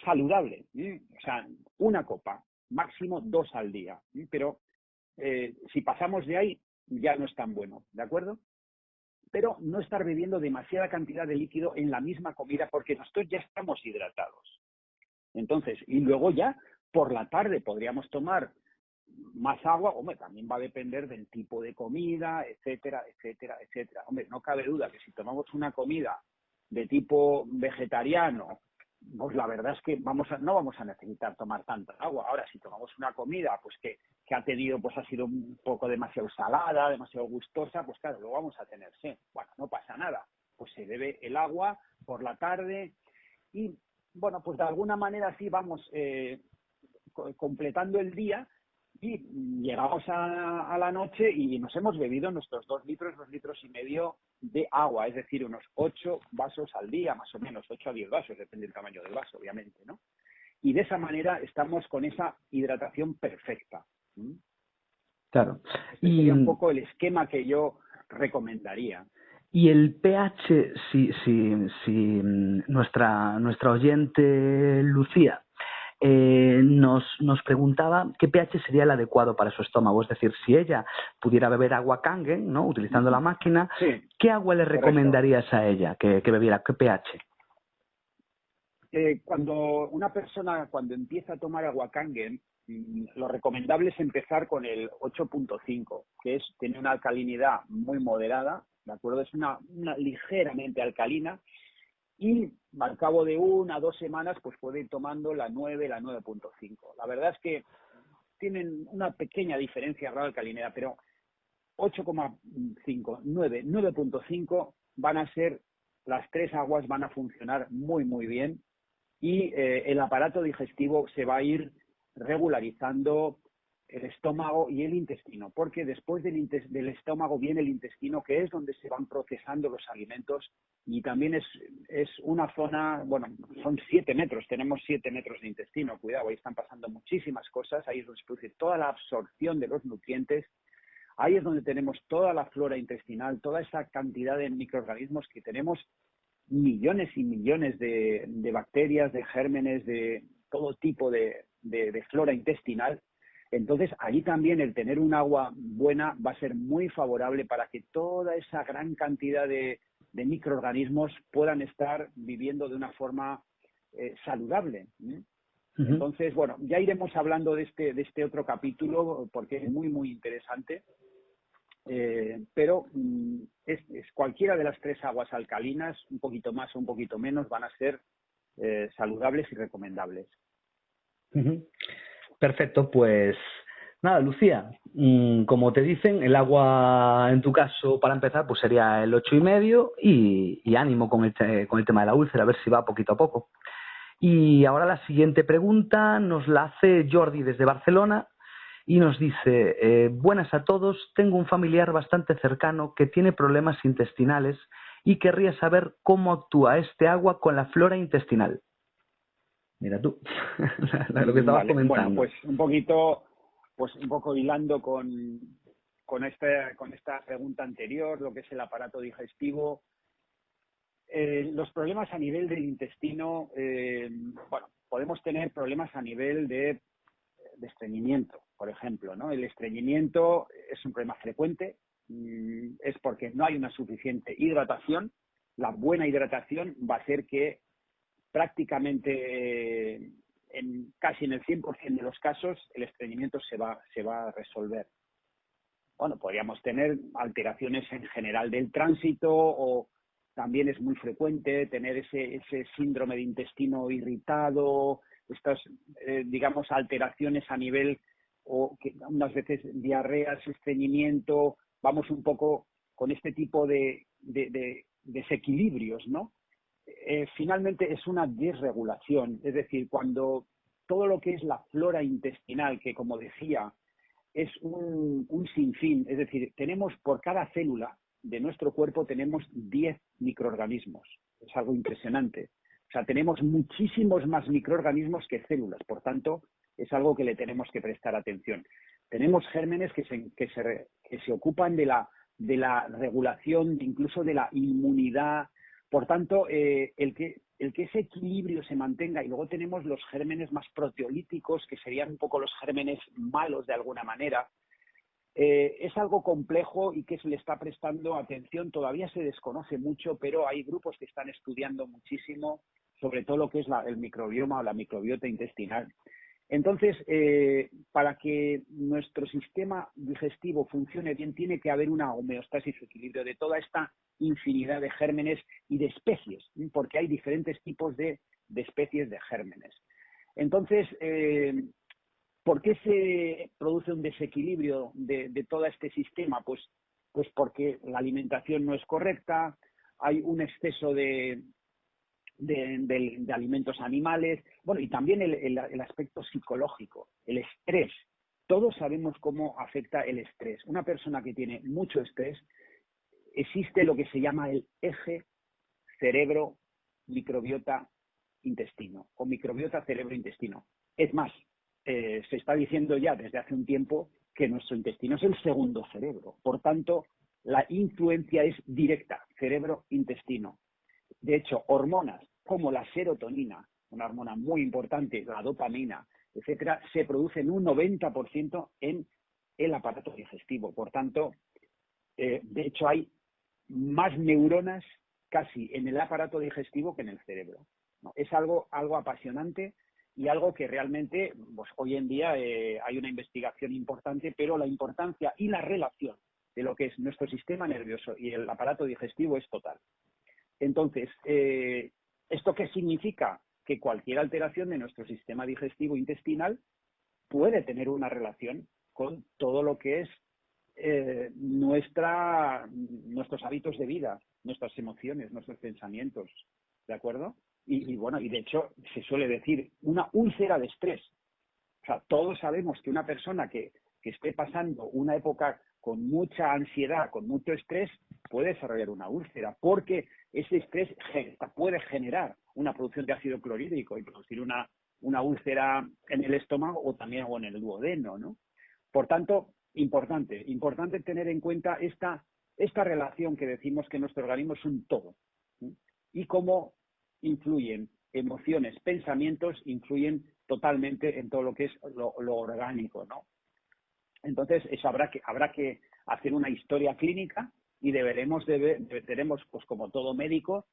saludable. O sea, una copa, máximo 2 al día. Pero si pasamos de ahí, ya no es tan bueno, ¿de acuerdo? Pero no estar bebiendo demasiada cantidad de líquido en la misma comida porque nosotros ya estamos hidratados. Entonces, y luego ya por la tarde podríamos tomar más agua, hombre, también va a depender del tipo de comida, etcétera, etcétera, etcétera. Hombre, no cabe duda que si tomamos una comida de tipo vegetariano, pues la verdad es que no vamos a necesitar tomar tanta agua. Ahora, si tomamos una comida pues que ha tenido, pues ha sido un poco demasiado salada, demasiado gustosa, pues claro, luego vamos a tener sed. Bueno, no pasa nada. Pues se bebe el agua por la tarde y, bueno, pues de alguna manera sí vamos completando el día y llegamos a la noche y nos hemos bebido nuestros 2 litros y medio de agua, es decir, unos 8 vasos al día, más o menos, 8 a 10 vasos, depende del tamaño del vaso, obviamente, ¿no? Y de esa manera estamos con esa hidratación perfecta. Claro. Ese sería un poco el esquema que yo recomendaría. Y el pH, si nuestra oyente Lucía nos preguntaba qué pH sería el adecuado para su estómago. Es decir, si ella pudiera beber agua Kangen, ¿no? Utilizando la máquina, sí, ¿qué agua le recomendarías a ella que bebiera? ¿Qué pH? Cuando una persona empieza a tomar agua Kangen, lo recomendable es empezar con el 8.5, que tiene una alcalinidad muy moderada, ¿de acuerdo? Es una ligeramente alcalina y al cabo de 1 a 2 semanas pues puede ir tomando la 9, la 9.5. La verdad es que tienen una pequeña diferencia de alcalinidad, pero 8,5, 9, 9.5 van a ser, las 3 aguas van a funcionar muy, muy bien y el aparato digestivo se va a ir regularizando el estómago y el intestino, porque después del estómago viene el intestino, que es donde se van procesando los alimentos y también es una zona, bueno, son 7 metros, tenemos 7 metros de intestino, cuidado, ahí están pasando muchísimas cosas, ahí es donde se produce toda la absorción de los nutrientes, ahí es donde tenemos toda la flora intestinal, toda esa cantidad de microorganismos que tenemos, millones y millones de bacterias, de gérmenes, de todo tipo de flora intestinal. Entonces, allí también el tener un agua buena va a ser muy favorable para que toda esa gran cantidad de microorganismos puedan estar viviendo de una forma saludable. Entonces, bueno, ya iremos hablando de este otro capítulo porque es muy, muy interesante. Pero es cualquiera de las 3 aguas alcalinas, un poquito más o un poquito menos, van a ser saludables y recomendables. Perfecto, pues nada, Lucía, como te dicen, el agua en tu caso para empezar pues sería el 8,5 y ánimo con el tema de la úlcera, a ver si va poquito a poco. Y ahora la siguiente pregunta nos la hace Jordi desde Barcelona y nos dice, buenas a todos, tengo un familiar bastante cercano que tiene problemas intestinales y querría saber cómo actúa este agua con la flora intestinal. Mira tú, lo que estabas comentando. Bueno, pues un poco hilando con esta pregunta anterior, lo que es el aparato digestivo. Los problemas a nivel del intestino, bueno, podemos tener problemas a nivel de estreñimiento, por ejemplo, ¿no? El estreñimiento es un problema frecuente, es porque no hay una suficiente hidratación. La buena hidratación va a hacer que prácticamente casi en el 100% de los casos el estreñimiento se va a resolver. Bueno, podríamos tener alteraciones en general del tránsito, o también es muy frecuente tener ese síndrome de intestino irritado, estas, digamos, alteraciones a nivel, o que unas veces diarreas, estreñimiento, vamos un poco con este tipo de desequilibrios, ¿no? Finalmente es una desregulación, es decir, cuando todo lo que es la flora intestinal, que como decía, es un sinfín, es decir, tenemos por cada célula de nuestro cuerpo tenemos 10 microorganismos. Es algo impresionante. O sea, tenemos muchísimos más microorganismos que células, por tanto, es algo que le tenemos que prestar atención. Tenemos gérmenes que se ocupan de la regulación, incluso de la inmunidad. Por tanto, el que ese equilibrio se mantenga, y luego tenemos los gérmenes más proteolíticos, que serían un poco los gérmenes malos de alguna manera, es algo complejo y que se le está prestando atención. Todavía se desconoce mucho, pero hay grupos que están estudiando muchísimo sobre todo lo que es el microbioma o la microbiota intestinal. Entonces, para que nuestro sistema digestivo funcione bien, tiene que haber una homeostasis, equilibrio de toda esta infinidad de gérmenes y de especies, porque hay diferentes tipos de especies de gérmenes. Entonces, ¿por qué se produce un desequilibrio de todo este sistema? Pues porque la alimentación no es correcta, hay un exceso de alimentos animales, bueno, y también el aspecto psicológico, el estrés. Todos sabemos cómo afecta el estrés. Una persona que tiene mucho estrés, existe lo que se llama el eje cerebro-microbiota-intestino, o microbiota-cerebro-intestino. Es más, se está diciendo ya desde hace un tiempo que nuestro intestino es el segundo cerebro. Por tanto, la influencia es directa, cerebro-intestino. De hecho, hormonas como la serotonina, una hormona muy importante, la dopamina, etcétera, se producen un 90% en el aparato digestivo. Por tanto, de hecho, hay más neuronas casi en el aparato digestivo que en el cerebro, ¿no? Es algo apasionante y algo que realmente, pues, hoy en día hay una investigación importante, pero la importancia y la relación de lo que es nuestro sistema nervioso y el aparato digestivo es total. Entonces, ¿esto qué significa? Que cualquier alteración de nuestro sistema digestivo intestinal puede tener una relación con todo lo que es nuestros hábitos de vida, nuestras emociones, nuestros pensamientos, ¿de acuerdo? Y bueno, y de hecho se suele decir una úlcera de estrés. O sea, todos sabemos que una persona que esté pasando una época con mucha ansiedad, con mucho estrés, puede desarrollar una úlcera, porque ese estrés puede generar una producción de ácido clorhídrico y producir una úlcera en el estómago o también en el duodeno, ¿no? Por tanto, importante tener en cuenta esta relación que decimos que nuestro organismo es un todo, ¿sí? Y cómo influyen emociones, pensamientos, influyen totalmente en todo lo que es lo orgánico, ¿no? Entonces, eso habrá que hacer una historia clínica y tenemos, pues como todo médico,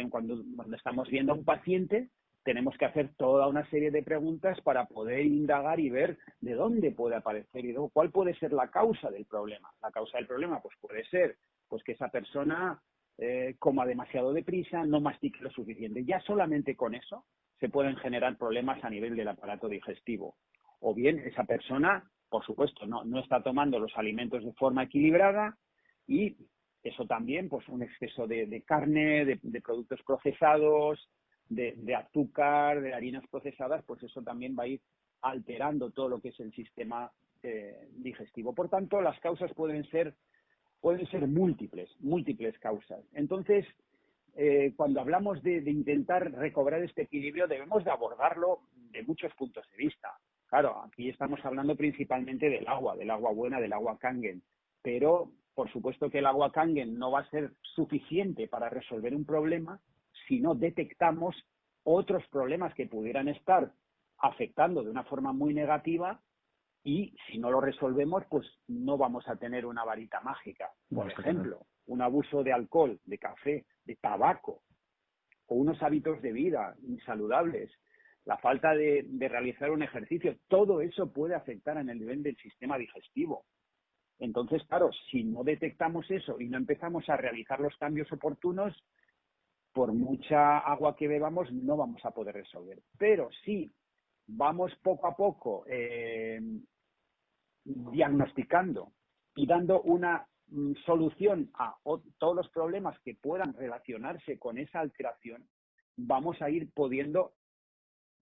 cuando estamos viendo a un paciente, tenemos que hacer toda una serie de preguntas para poder indagar y ver de dónde puede aparecer y cuál puede ser la causa del problema. La causa del problema, pues puede ser pues que esa persona coma demasiado deprisa, no mastique lo suficiente. Ya solamente con eso se pueden generar problemas a nivel del aparato digestivo. O bien esa persona, por supuesto, no está tomando los alimentos de forma equilibrada, y eso también, pues un exceso de carne, de productos procesados, de azúcar, de harinas procesadas, pues eso también va a ir alterando todo lo que es el sistema digestivo. Por tanto, las causas pueden ser múltiples causas. Entonces, cuando hablamos de intentar recobrar este equilibrio, debemos de abordarlo de muchos puntos de vista. Claro, aquí estamos hablando principalmente del agua buena, del agua Kangen, pero por supuesto que el agua Kangen no va a ser suficiente para resolver un problema si no detectamos otros problemas que pudieran estar afectando de una forma muy negativa, y si no lo resolvemos, pues no vamos a tener una varita mágica. Por ejemplo, un abuso de alcohol, de café, de tabaco, o unos hábitos de vida insaludables, la falta de realizar un ejercicio, todo eso puede afectar en el nivel del sistema digestivo. Entonces, claro, si no detectamos eso y no empezamos a realizar los cambios oportunos, por mucha agua que bebamos no vamos a poder resolver. Pero si vamos poco a poco diagnosticando y dando una solución a todos los problemas que puedan relacionarse con esa alteración, vamos a ir pudiendo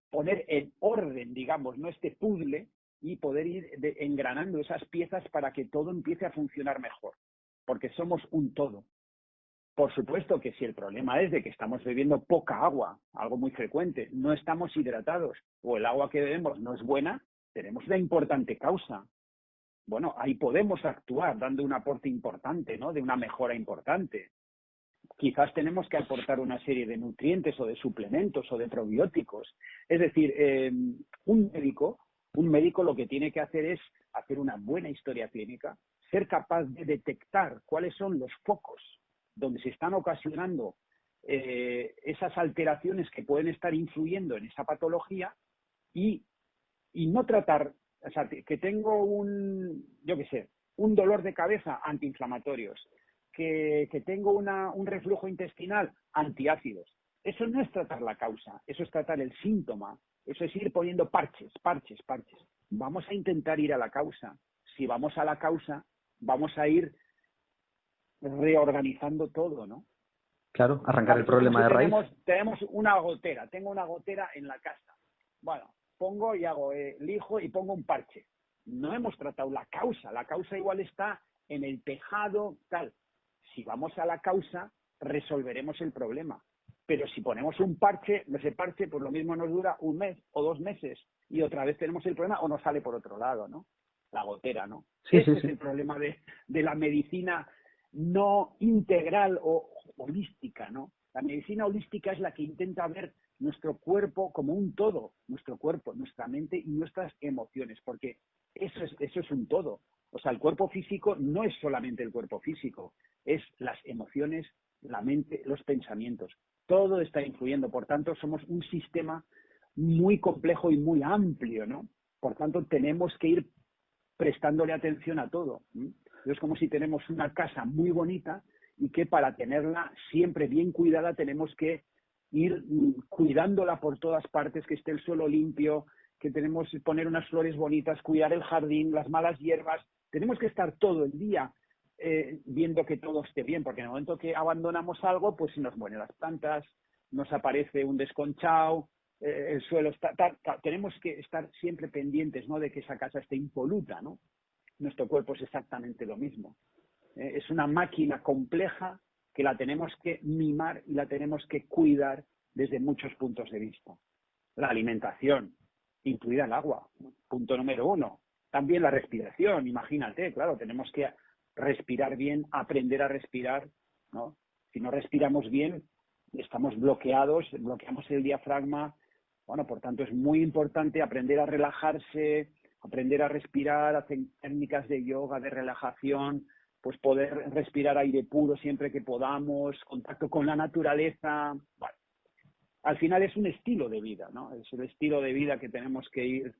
poner en orden, digamos, no este puzzle, y poder ir engranando esas piezas para que todo empiece a funcionar mejor, porque somos un todo. Por supuesto que si el problema es de que estamos bebiendo poca agua, algo muy frecuente, no estamos hidratados o el agua que bebemos no es buena, tenemos una importante causa. Bueno, ahí podemos actuar dando un aporte importante, ¿no? De una mejora importante. Quizás tenemos que aportar una serie de nutrientes o de suplementos o de probióticos. Es decir, un médico lo que tiene que hacer es hacer una buena historia clínica, ser capaz de detectar cuáles son los focos donde se están ocasionando esas alteraciones que pueden estar influyendo en esa patología y no tratar, o sea, que tengo un dolor de cabeza, antiinflamatorios, que tengo un reflujo intestinal, antiácidos. Eso no es tratar la causa, eso es tratar el síntoma, eso es ir poniendo parches. Vamos a intentar ir a la causa. Si vamos a la causa, vamos a ir reorganizando todo, ¿no? Claro, arrancar el problema de raíz. Tenemos una gotera, tengo una gotera en la casa. Bueno, pongo y hago lijo y pongo un parche. No hemos tratado la causa igual está en el tejado, tal. Si vamos a la causa, resolveremos el problema. Pero si ponemos un parche, ese parche pues lo mismo nos dura un mes o 2 meses y otra vez tenemos el problema o nos sale por otro lado, ¿no? La gotera, ¿no? Sí, Ese sí. es el problema de la medicina no integral o holística, ¿no? La medicina holística es la que intenta ver nuestro cuerpo como un todo, nuestro cuerpo, nuestra mente y nuestras emociones, porque eso es un todo. O sea, el cuerpo físico no es solamente el cuerpo físico, es las emociones, la mente, los pensamientos. Todo está influyendo, por tanto, somos un sistema muy complejo y muy amplio, ¿no? Por tanto, tenemos que ir prestándole atención a todo. Es como si tenemos una casa muy bonita y que para tenerla siempre bien cuidada tenemos que ir cuidándola por todas partes, que esté el suelo limpio, que tenemos que poner unas flores bonitas, cuidar el jardín, las malas hierbas. Tenemos que estar todo el día viendo que todo esté bien, porque en el momento que abandonamos algo, pues se nos mueren las plantas, nos aparece un desconchado, el suelo está... Tenemos que estar siempre pendientes, ¿no?, de que esa casa esté impoluta, ¿no? Nuestro cuerpo es exactamente lo mismo. Es una máquina compleja que la tenemos que mimar y la tenemos que cuidar desde muchos puntos de vista. La alimentación, incluida el agua, punto número 1. También la respiración, imagínate, claro, tenemos que respirar bien, aprender a respirar, ¿no? Si no respiramos bien, estamos bloqueamos el diafragma. Bueno, por tanto, es muy importante aprender a relajarse, aprender a respirar, hacer técnicas de yoga, de relajación, pues poder respirar aire puro siempre que podamos, contacto con la naturaleza. Bueno, al final es un estilo de vida, ¿no? Es el estilo de vida que tenemos que ir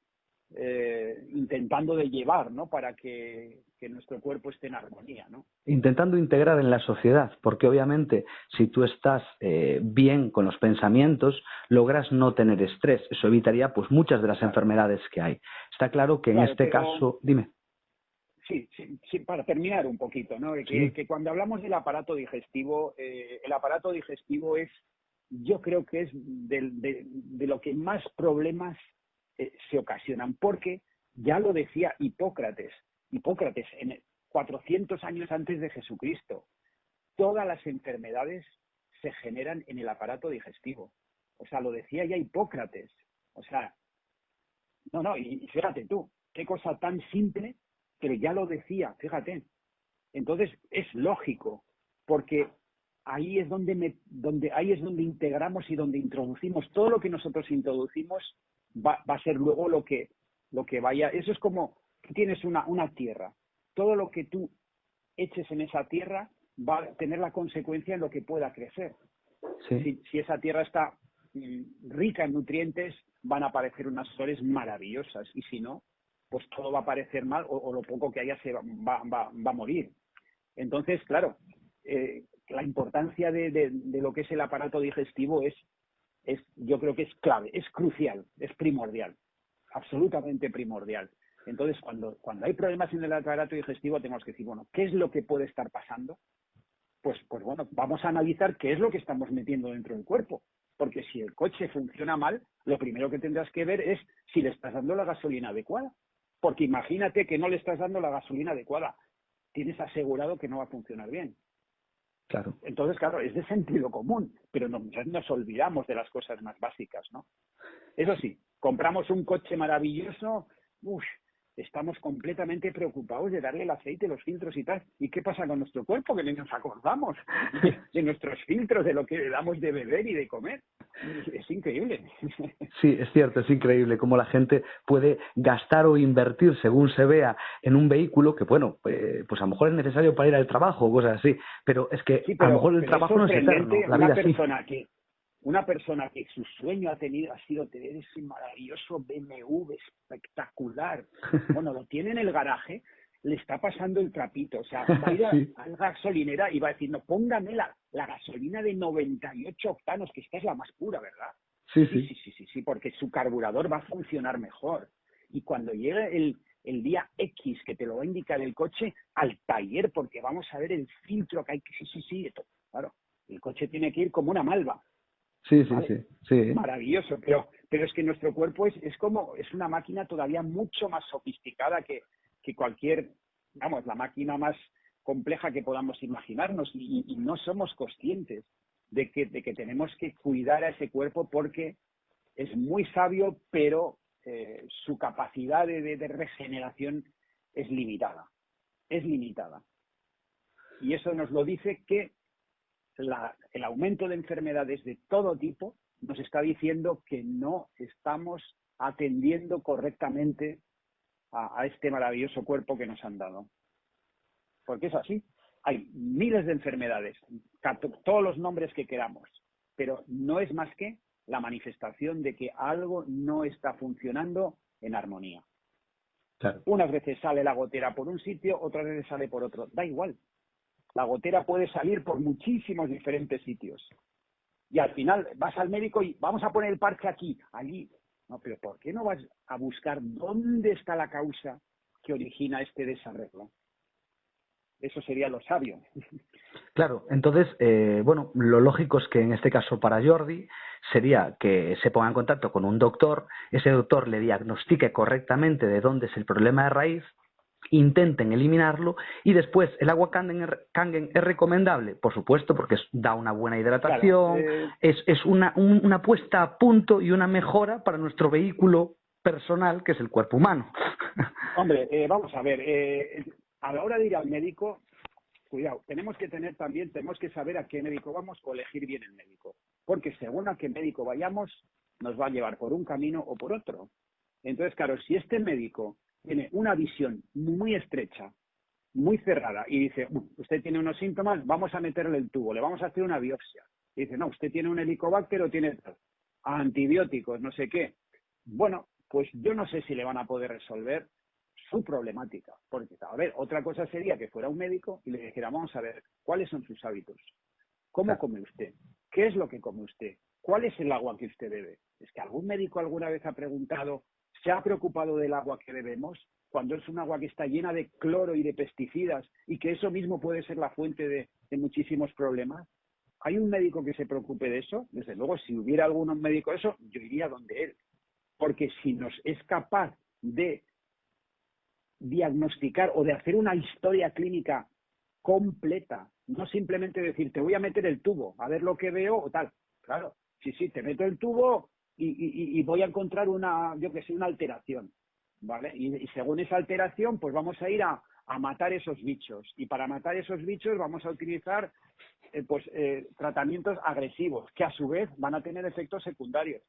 intentando de llevar, ¿no? Para que nuestro cuerpo esté en armonía, ¿no? Intentando integrar en la sociedad, porque obviamente si tú estás bien con los pensamientos, logras no tener estrés. Eso evitaría pues muchas de las enfermedades que hay. Está claro que en este caso... Dime. Sí, para terminar un poquito, ¿no? Que cuando hablamos del aparato digestivo, el aparato digestivo es, yo creo que es de lo que más problemas se ocasionan, porque ya lo decía Hipócrates en 400 años antes de Jesucristo, todas las enfermedades se generan en el aparato digestivo. O sea, lo decía ya Hipócrates. O sea, y fíjate tú, qué cosa tan simple, pero ya lo decía, fíjate. Entonces es lógico, porque ahí es donde integramos y donde introducimos todo lo que nosotros introducimos va a ser luego lo que vaya. Eso es como que tienes una tierra. Todo lo que tú eches en esa tierra va a tener la consecuencia en lo que pueda crecer. Sí. Si esa tierra está rica en nutrientes, van a aparecer unas flores maravillosas. Y si no, pues todo va a parecer mal o lo poco que haya va a morir. Entonces, claro, la importancia de lo que es el aparato digestivo yo creo que es clave, es crucial, es primordial, absolutamente primordial. Entonces, cuando hay problemas en el aparato digestivo, tenemos que decir, bueno, ¿qué es lo que puede estar pasando? Pues bueno, vamos a analizar qué es lo que estamos metiendo dentro del cuerpo. Porque si el coche funciona mal, lo primero que tendrás que ver es si le estás dando la gasolina adecuada. Porque imagínate que no le estás dando la gasolina adecuada. Tienes asegurado que no va a funcionar bien. Claro. Entonces, claro, es de sentido común, pero nos olvidamos de las cosas más básicas, ¿no? Eso sí, compramos un coche maravilloso, estamos completamente preocupados de darle el aceite, los filtros y tal. ¿Y qué pasa con nuestro cuerpo? Que ni nos acordamos de nuestros filtros, de lo que le damos de beber y de comer. Es increíble. Sí, es cierto, es increíble cómo la gente puede gastar o invertir según se vea en un vehículo que, bueno, pues a lo mejor es necesario para ir al trabajo o cosas así, pero es que Sí, a lo mejor el pero es trabajo no es eterno, sorprendente la vida sí. Una persona que su sueño ha sido tener ese maravilloso BMW espectacular. Bueno, lo tiene en el garaje, le está pasando el trapito. O sea, va a ir Sí. a la gasolinera y va a decir, no, póngame la gasolina de 98 octanos, que esta es la más pura, ¿verdad? Sí, Sí, sí. sí, sí, sí, sí, porque su carburador va a funcionar mejor. Y cuando llegue el día X que te lo va a indicar el coche, al taller, porque vamos a ver el filtro que hay que... Sí, claro. El coche tiene que ir como una malva. Sí, sí, ¿Vale? sí, sí. Maravilloso, pero es que nuestro cuerpo es una máquina todavía mucho más sofisticada que cualquier, vamos, la máquina más compleja que podamos imaginarnos y no somos conscientes de que tenemos que cuidar a ese cuerpo porque es muy sabio, pero su capacidad de regeneración es limitada. Es limitada. Y eso nos lo dice que el aumento de enfermedades de todo tipo nos está diciendo que no estamos atendiendo correctamente a este maravilloso cuerpo que nos han dado. Porque es así. Hay miles de enfermedades, todos los nombres que queramos, pero no es más que la manifestación de que algo no está funcionando en armonía. Claro. Unas veces sale la gotera por un sitio, otras veces sale por otro. Da igual. La gotera puede salir por muchísimos diferentes sitios. Y al final vas al médico y vamos a poner el parche aquí, allí. No, pero ¿por qué no vas a buscar dónde está la causa que origina este desarreglo? Eso sería lo sabio. Claro, entonces, bueno, lo lógico es que en este caso para Jordi sería que se ponga en contacto con un doctor, ese doctor le diagnostique correctamente de dónde es el problema de raíz, intenten eliminarlo y después el agua Kangen es recomendable, por supuesto, porque da una buena hidratación, Claro, es una puesta a punto y una mejora para nuestro vehículo personal, que es el cuerpo humano. hombre, vamos a ver, a la hora de ir al médico, cuidado, tenemos que saber a qué médico vamos o elegir bien el médico, porque según a qué médico vayamos, nos va a llevar por un camino o por otro. Entonces, claro, si este médico tiene una visión muy estrecha, muy cerrada, y dice, usted tiene unos síntomas, vamos a meterle el tubo, le vamos a hacer una biopsia. Y dice, no, usted tiene un helicobacter o tiene antibióticos, no sé qué. Bueno, pues yo no sé si le van a poder resolver su problemática. Porque, a ver, otra cosa sería que fuera un médico y le dijera, vamos a ver, ¿cuáles son sus hábitos? ¿Cómo come usted? ¿Qué es lo que come usted? ¿Cuál es el agua que usted bebe? Es que algún médico alguna vez ha preguntado, ¿se ha preocupado del agua que bebemos? Cuando es un agua que está llena de cloro y de pesticidas y que eso mismo puede ser la fuente de muchísimos problemas. ¿Hay un médico que se preocupe de eso? Desde luego, si hubiera algún médico de eso, yo iría donde él. Porque si nos es capaz de diagnosticar o de hacer una historia clínica completa, no simplemente decir, te voy a meter el tubo, a ver lo que veo o tal. Claro, sí, te meto el tubo y voy a encontrar una alteración, ¿vale? Y según esa alteración, pues vamos a ir a matar esos bichos. Y para matar esos bichos vamos a utilizar tratamientos agresivos, que a su vez van a tener efectos secundarios.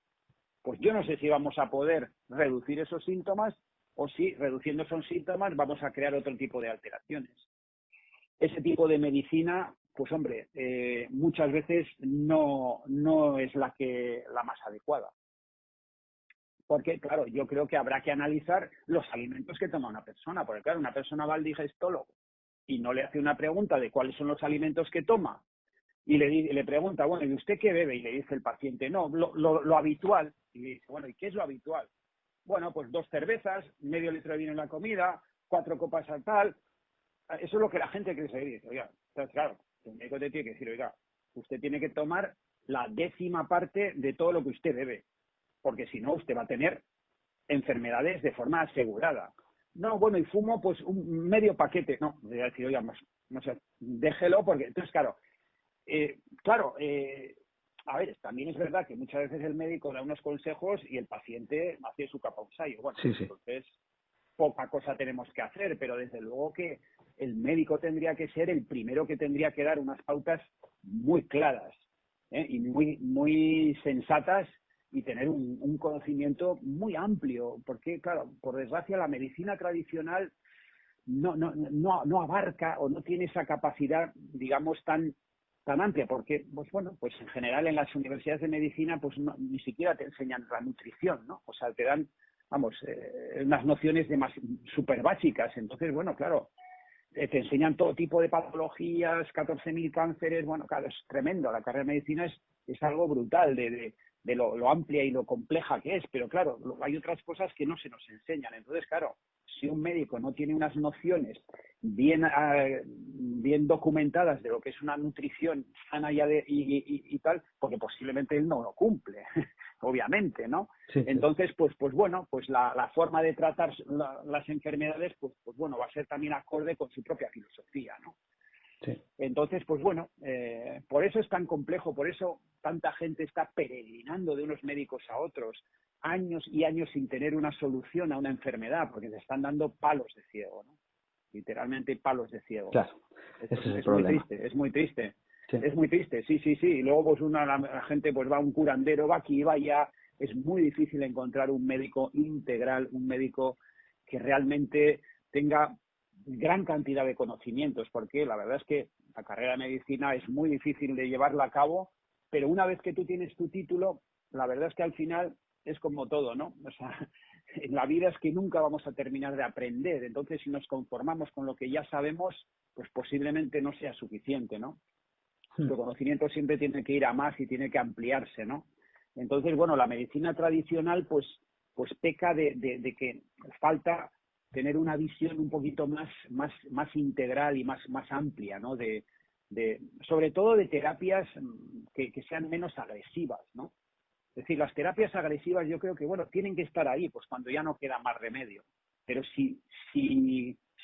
Pues yo no sé si vamos a poder reducir esos síntomas o si reduciendo esos síntomas vamos a crear otro tipo de alteraciones. Ese tipo de medicina pues hombre, muchas veces no es la más adecuada. Porque, claro, yo creo que habrá que analizar los alimentos que toma una persona. Porque, claro, una persona va al digestólogo y no le hace una pregunta de cuáles son los alimentos que toma y le pregunta, bueno, ¿y usted qué bebe? Y le dice el paciente, no, lo habitual. Y le dice, bueno, ¿y qué es lo habitual? Bueno, pues 2 cervezas, medio litro de vino en la comida, 4 copas al tal. Eso es lo que la gente cree seguir. Dice, oiga, entonces, claro, el médico te tiene que decir, oiga, usted tiene que tomar la 10ª parte de todo lo que usted bebe, porque si no, usted va a tener enfermedades de forma asegurada. No, bueno, y fumo pues un medio paquete. No, voy a decir, oiga, no sé, déjelo, porque entonces, claro, a ver, también es verdad que muchas veces el médico da unos consejos y el paciente hace su capa ensayo. Bueno, Sí, sí. entonces poca cosa tenemos que hacer, pero desde luego que el médico tendría que ser el primero que tendría que dar unas pautas muy claras, y muy sensatas, y tener un conocimiento muy amplio, porque, claro, por desgracia la medicina tradicional no abarca o no tiene esa capacidad, digamos, tan amplia, porque, pues bueno, pues en general en las universidades de medicina pues ni siquiera te enseñan la nutrición, ¿no? O sea, te dan, vamos, unas nociones súper básicas. Entonces, bueno, claro, te enseñan todo tipo de patologías, 14.000 cánceres. Bueno, claro, es tremendo. La carrera de medicina es algo brutal de lo amplia y lo compleja que es, pero claro, hay otras cosas que no se nos enseñan. Entonces, claro, si un médico no tiene unas nociones bien documentadas de lo que es una nutrición sana y tal, porque posiblemente él no lo cumple, obviamente, ¿no? Sí, sí. Entonces, pues bueno, pues la forma de tratar las enfermedades, pues bueno, va a ser también acorde con su propia filosofía, ¿no? Sí. Entonces, pues bueno, por eso es tan complejo, por eso tanta gente está peregrinando de unos médicos a otros, años y años sin tener una solución a una enfermedad, porque se están dando palos de ciego, ¿no? Literalmente palos de ciego. Claro, Esto ese es el es muy problema. triste, es muy triste. Sí. Es muy triste, sí. Y luego pues la gente pues va a un curandero, va aquí, va allá. Es muy difícil encontrar un médico integral, un médico que realmente tenga gran cantidad de conocimientos, porque la verdad es que la carrera de medicina es muy difícil de llevarla a cabo, pero una vez que tú tienes tu título, la verdad es que al final es como todo, ¿no? O sea, en la vida es que nunca vamos a terminar de aprender. Entonces, si nos conformamos con lo que ya sabemos, pues posiblemente no sea suficiente, ¿no? Tu conocimiento siempre tiene que ir a más y tiene que ampliarse, ¿no? Entonces, bueno, la medicina tradicional pues peca de que falta tener una visión un poquito más integral y más amplia, ¿no? Sobre todo de terapias que sean menos agresivas, ¿no? Es decir, las terapias agresivas yo creo que, bueno, tienen que estar ahí, pues cuando ya no queda más remedio. Pero si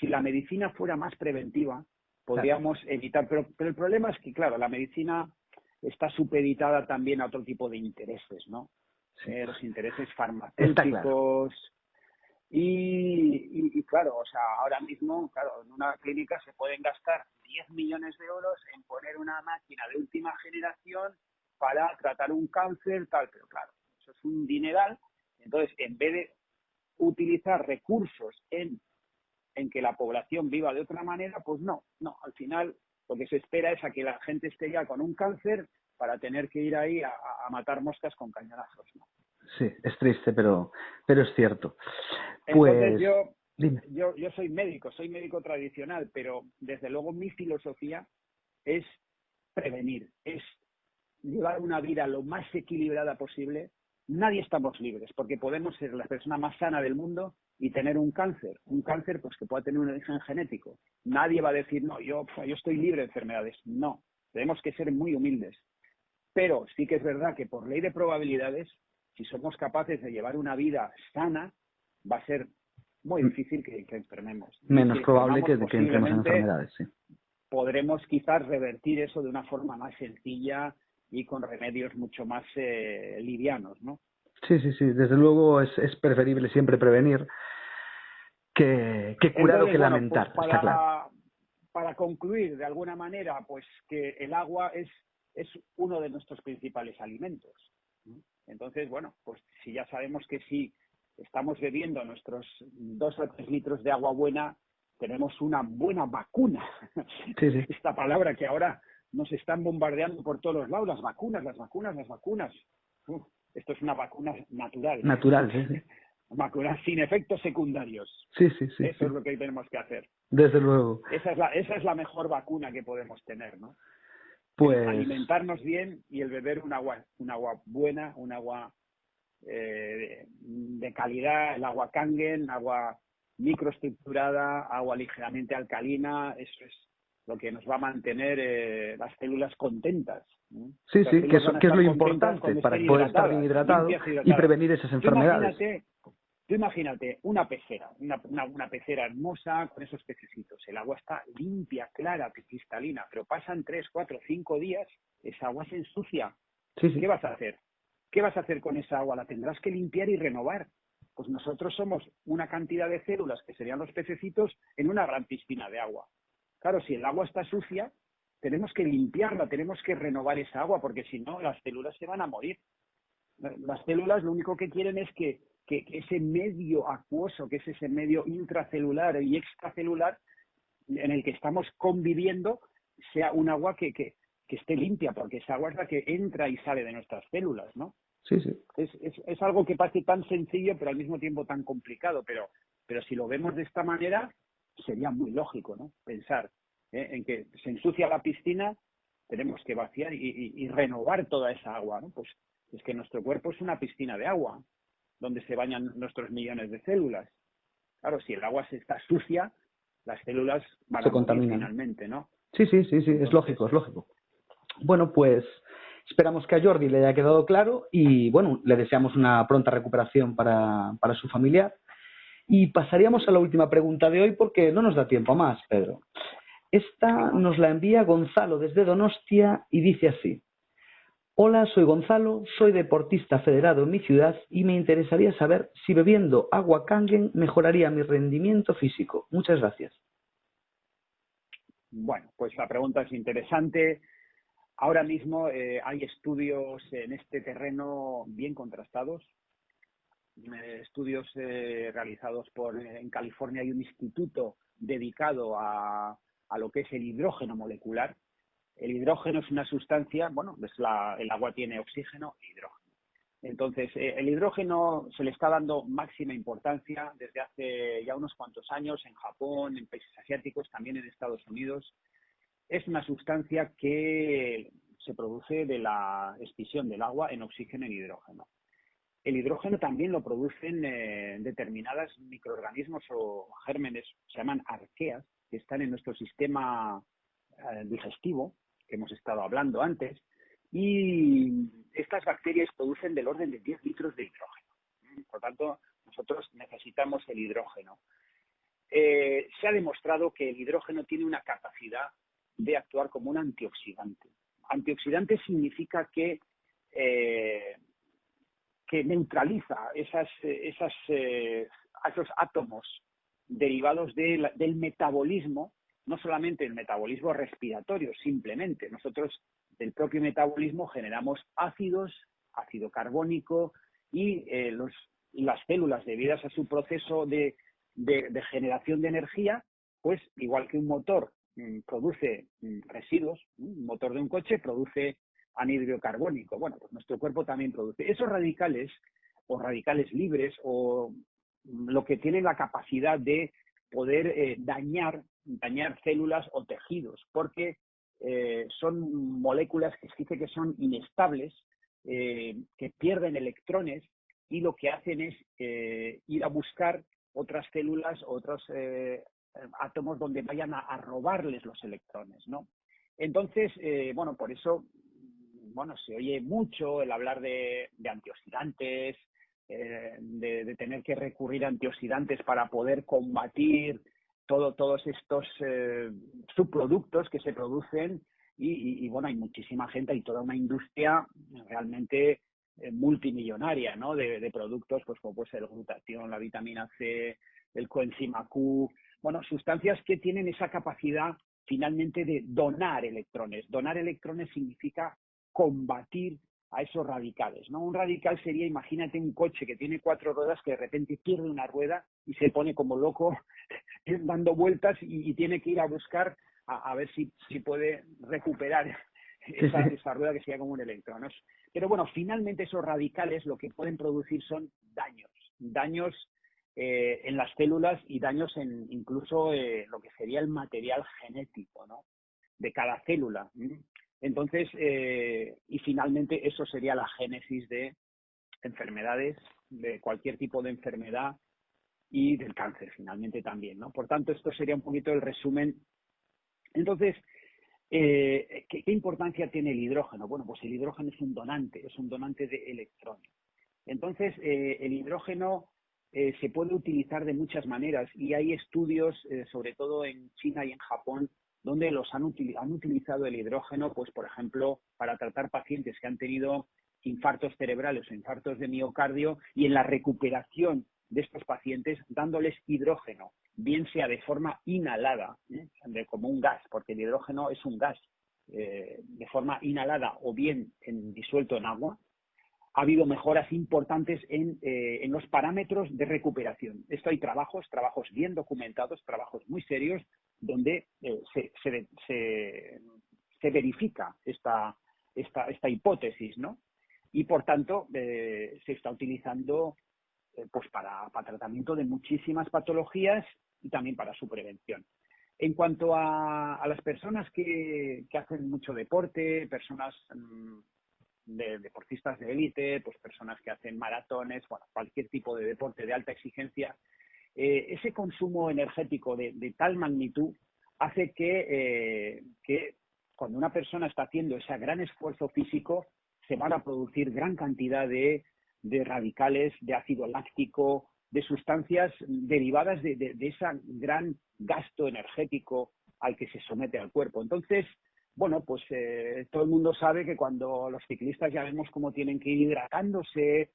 la medicina fuera más preventiva, podríamos evitar. Pero el problema es que, claro, la medicina está supeditada también a otro tipo de intereses, ¿no? Sí. Los intereses Está claro. farmacéuticos. Y claro, o sea, ahora mismo, claro, en una clínica se pueden gastar 10 millones de euros en poner una máquina de última generación para tratar un cáncer, tal, pero claro, eso es un dineral. Entonces, en vez de utilizar recursos en que la población viva de otra manera, pues no, al final lo que se espera es a que la gente esté ya con un cáncer para tener que ir ahí a matar moscas con cañonazos, ¿no? Sí, es triste, pero es cierto. Entonces Pues, dime. yo soy médico tradicional, pero desde luego mi filosofía es prevenir, es llevar una vida lo más equilibrada posible. Nadie estamos libres, porque podemos ser la persona más sana del mundo y tener un cáncer pues que pueda tener un origen genético. Nadie va a decir, no, yo estoy libre de enfermedades. No, tenemos que ser muy humildes. Pero sí que es verdad que por ley de probabilidades, si somos capaces de llevar una vida sana, va a ser muy difícil que enfermemos. Y Menos si probable enfermamos, que entremos en posiblemente enfermedades, sí. podremos quizás revertir eso de una forma más sencilla y con remedios mucho más livianos, ¿no? Sí, desde luego es preferible siempre prevenir que curar o Entonces, que bueno, pues lamentar, está claro. para concluir de alguna manera, pues que el agua es uno de nuestros principales alimentos. Entonces, bueno, pues si ya sabemos que si estamos bebiendo nuestros 2 o 3 litros de agua buena, tenemos una buena vacuna. Sí. Esta palabra que ahora nos están bombardeando por todos los lados, las vacunas, las vacunas, las vacunas. Esto es una vacuna natural. Natural, sí, sí. Vacunas sin efectos secundarios. Sí, sí, sí. Eso sí. es lo que tenemos que hacer. Desde luego. Esa es la mejor vacuna que podemos tener, ¿no? Pues... El alimentarnos bien y el beber un agua buena, un agua de calidad, el agua Kangen, agua microestructurada, agua ligeramente alcalina, eso es lo que nos va a mantener las células contentas, ¿no? Sí, Las sí, que células van a es estar lo contentas importante cuando para estén poder estar bien hidratado limpias, y hidratadas. prevenir esas enfermedades. Tú imagínate una pecera, una pecera hermosa con esos pececitos. El agua está limpia, clara, cristalina, pero pasan 3, 4, 5 días, esa agua se ensucia. Sí, sí. ¿Qué vas a hacer? ¿Qué vas a hacer con esa agua? La tendrás que limpiar y renovar. Pues nosotros somos una cantidad de células, que serían los pececitos, en una gran piscina de agua. Claro, si el agua está sucia, tenemos que limpiarla, tenemos que renovar esa agua, porque si no, las células se van a morir. Las células lo único que quieren es que ese medio acuoso, que es ese medio intracelular y extracelular en el que estamos conviviendo, sea un agua que esté limpia, porque esa agua es la que entra y sale de nuestras células, ¿no? Sí, sí. Es algo que parece tan sencillo, pero al mismo tiempo tan complicado, pero si lo vemos de esta manera, sería muy lógico, ¿no? Pensar en que se ensucia la piscina, tenemos que vaciar y renovar toda esa agua, ¿no? Pues es que nuestro cuerpo es una piscina de agua, donde se bañan nuestros millones de células. Claro, si el agua se está sucia, las células van a morir finalmente, ¿no? Sí, sí, sí, sí. Entonces, es lógico, es lógico. Bueno, pues esperamos que a Jordi le haya quedado claro y, bueno, le deseamos una pronta recuperación para su familiar. Y pasaríamos a la última pregunta de hoy porque no nos da tiempo a más, Pedro. Esta nos la envía Gonzalo desde Donostia y dice así: hola, soy Gonzalo, soy deportista federado en mi ciudad y me interesaría saber si bebiendo agua Kangen mejoraría mi rendimiento físico. Muchas gracias. Bueno, pues la pregunta es interesante. Ahora mismo hay estudios en este terreno bien contrastados. Estudios realizados en California. Hay un instituto dedicado a lo que es el hidrógeno molecular. El hidrógeno es una sustancia, bueno, pues el agua tiene oxígeno e hidrógeno. Entonces, el hidrógeno se le está dando máxima importancia desde hace ya unos cuantos años en Japón, en países asiáticos, también en Estados Unidos. Es una sustancia que se produce de la escisión del agua en oxígeno y hidrógeno. El hidrógeno también lo producen determinados microorganismos o gérmenes, se llaman arqueas, que están en nuestro sistema digestivo, que hemos estado hablando antes, y estas bacterias producen del orden de 10 litros de hidrógeno. Por tanto, nosotros necesitamos el hidrógeno. Se ha demostrado que el hidrógeno tiene una capacidad de actuar como un antioxidante. Antioxidante significa que neutraliza esos átomos derivados del metabolismo, no solamente el metabolismo respiratorio, simplemente. Nosotros del propio metabolismo generamos ácidos, ácido carbónico, y las células, debidas a su proceso de generación de energía, pues igual que un motor produce residuos, un motor de un coche produce anhídrido carbónico. Bueno, pues nuestro cuerpo también produce esos radicales o radicales libres o lo que tienen la capacidad de poder dañar células o tejidos, porque son moléculas que se dice que son inestables, que pierden electrones y lo que hacen es ir a buscar otras células, otros átomos donde vayan a robarles los electrones, ¿no? Entonces, bueno, por eso, bueno, se oye mucho el hablar de antioxidantes, de tener que recurrir a antioxidantes para poder combatir todos estos subproductos que se producen y bueno, hay muchísima gente, hay toda una industria realmente multimillonaria, ¿no? De productos, pues como puede ser el glutatión, la vitamina C, el coenzima Q, bueno, sustancias que tienen esa capacidad finalmente de donar electrones. Donar electrones significa combatir a esos radicales, ¿no? Un radical sería, imagínate un coche que tiene 4 ruedas que de repente pierde una rueda y se pone como loco dando vueltas y tiene que ir a buscar a ver si puede recuperar esa rueda que sería como un electrón, ¿no? Pero bueno, finalmente esos radicales lo que pueden producir son daños en las células y daños en incluso lo que sería el material genético, ¿no?, de cada célula. Entonces, y finalmente eso sería la génesis de enfermedades, de cualquier tipo de enfermedad y del cáncer finalmente también, ¿no? Por tanto, esto sería un poquito el resumen. Entonces, ¿qué importancia tiene el hidrógeno? Bueno, pues el hidrógeno es un donante de electrones. Entonces, el hidrógeno se puede utilizar de muchas maneras y hay estudios, sobre todo en China y en Japón, donde han utilizado el hidrógeno, pues por ejemplo, para tratar pacientes que han tenido infartos cerebrales o infartos de miocardio, y en la recuperación de estos pacientes dándoles hidrógeno, bien sea de forma inhalada, como un gas, porque el hidrógeno es un gas, de forma inhalada o bien disuelto en agua. Ha habido mejoras importantes en los parámetros de recuperación. Esto hay trabajos bien documentados, trabajos muy serios, donde se verifica esta hipótesis, ¿no? Y por tanto se está utilizando pues para tratamiento de muchísimas patologías y también para su prevención. En cuanto a las personas que hacen mucho deporte, personas de deportistas de élite, pues personas que hacen maratones, bueno, cualquier tipo de deporte de alta exigencia, ese consumo energético de tal magnitud hace que cuando una persona está haciendo ese gran esfuerzo físico, se van a producir gran cantidad de radicales, de ácido láctico, de sustancias derivadas de ese gran gasto energético al que se somete al cuerpo. Entonces, bueno, pues todo el mundo sabe que cuando los ciclistas ya vemos cómo tienen que ir hidratándose,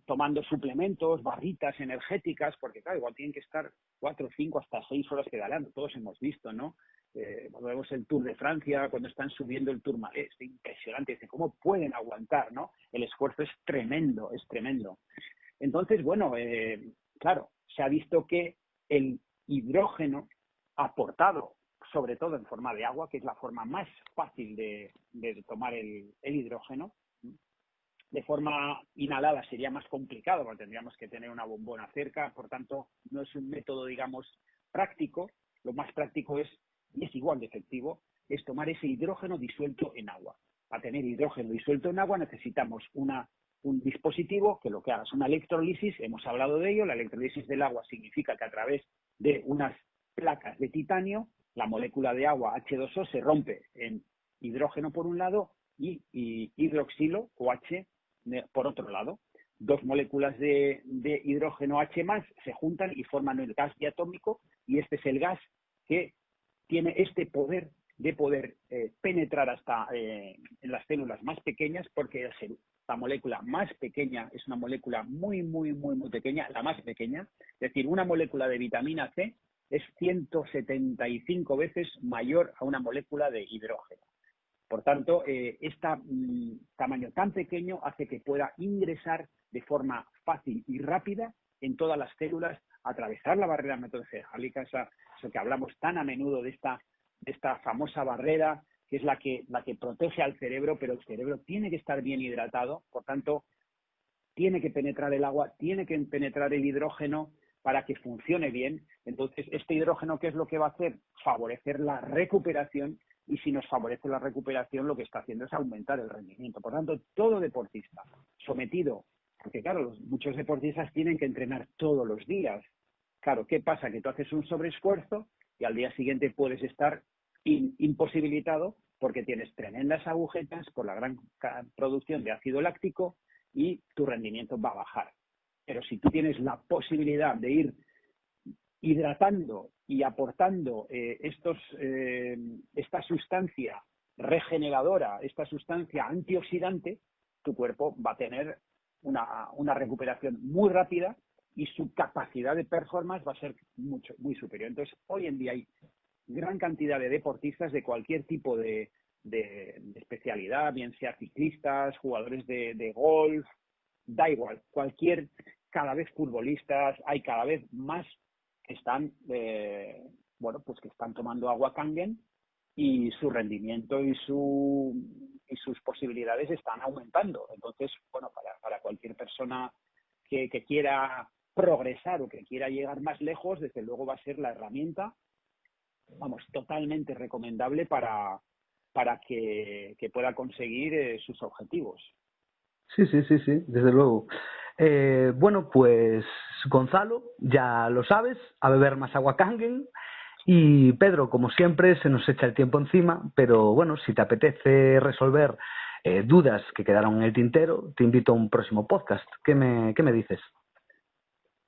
tomando suplementos, barritas energéticas, porque claro, igual tienen que estar 4, 5, hasta 6 horas pedaleando. Todos hemos visto, ¿no? Cuando vemos el Tour de Francia, cuando están subiendo el Tourmalet, es impresionante. Dicen, ¿cómo pueden aguantar, no? El esfuerzo es tremendo, es tremendo. Entonces, bueno, claro, se ha visto que el hidrógeno aportado, sobre todo en forma de agua, que es la forma más fácil de tomar el hidrógeno. De forma inhalada sería más complicado, porque tendríamos que tener una bombona cerca, por tanto, no es un método, digamos, práctico. Lo más práctico es, y es igual de efectivo, es tomar ese hidrógeno disuelto en agua. Para tener hidrógeno disuelto en agua necesitamos un dispositivo que lo que haga es una electrolisis. Hemos hablado de ello. La electrolisis del agua significa que a través de unas placas de titanio, la molécula de agua H2O se rompe en hidrógeno por un lado y hidroxilo o H por otro lado. Dos moléculas de hidrógeno H+ se juntan y forman el gas diatómico, y este es el gas que tiene este poder de poder penetrar hasta en las células más pequeñas, porque la molécula más pequeña es una molécula muy, muy, muy, muy pequeña, la más pequeña. Es decir, una molécula de vitamina C es 175 veces mayor a una molécula de hidrógeno. Por tanto, este tamaño tan pequeño hace que pueda ingresar de forma fácil y rápida en todas las células, atravesar la barrera mesencefálica, eso que hablamos tan a menudo de esta famosa barrera, que es la que protege al cerebro, pero el cerebro tiene que estar bien hidratado. Por tanto, tiene que penetrar el agua, tiene que penetrar el hidrógeno para que funcione bien. Entonces, este hidrógeno, ¿qué es lo que va a hacer? Favorecer la recuperación, y si nos favorece la recuperación, lo que está haciendo es aumentar el rendimiento. Por tanto, todo deportista sometido, porque claro, muchos deportistas tienen que entrenar todos los días. Claro, ¿qué pasa? Que tú haces un sobreesfuerzo y al día siguiente puedes estar imposibilitado porque tienes tremendas agujetas por la gran producción de ácido láctico y tu rendimiento va a bajar. Pero si tú tienes la posibilidad de ir hidratando y aportando esta sustancia regeneradora, esta sustancia antioxidante, tu cuerpo va a tener una recuperación muy rápida y su capacidad de performance va a ser muy superior. Entonces, hoy en día hay gran cantidad de deportistas de cualquier tipo de especialidad, bien sea ciclistas, jugadores de golf, da igual, cada vez futbolistas, hay cada vez más que están bueno, pues que están tomando agua Kangen y su rendimiento y sus posibilidades están aumentando. Entonces, bueno, para cualquier persona que quiera progresar o que quiera llegar más lejos, desde luego va a ser la herramienta, vamos, totalmente recomendable para que pueda conseguir sus objetivos. Sí, desde luego. Bueno, pues Gonzalo, ya lo sabes, a beber más agua Kangen. Y Pedro, como siempre, se nos echa el tiempo encima, pero bueno, si te apetece resolver dudas que quedaron en el tintero, te invito a un próximo podcast. ¿Qué me dices?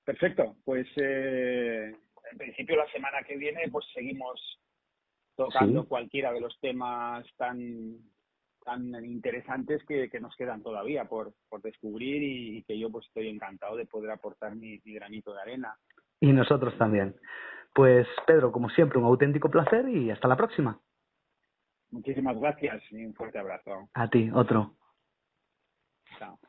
Perfecto, pues en principio la semana que viene pues seguimos tocando Sí, cualquiera de los temas tan interesantes que nos quedan todavía por descubrir y que yo pues estoy encantado de poder aportar mi granito de arena. y nosotros también. Pues Pedro, como siempre, un auténtico placer y hasta la próxima. Muchísimas gracias y un fuerte abrazo. A ti, otro. Chao.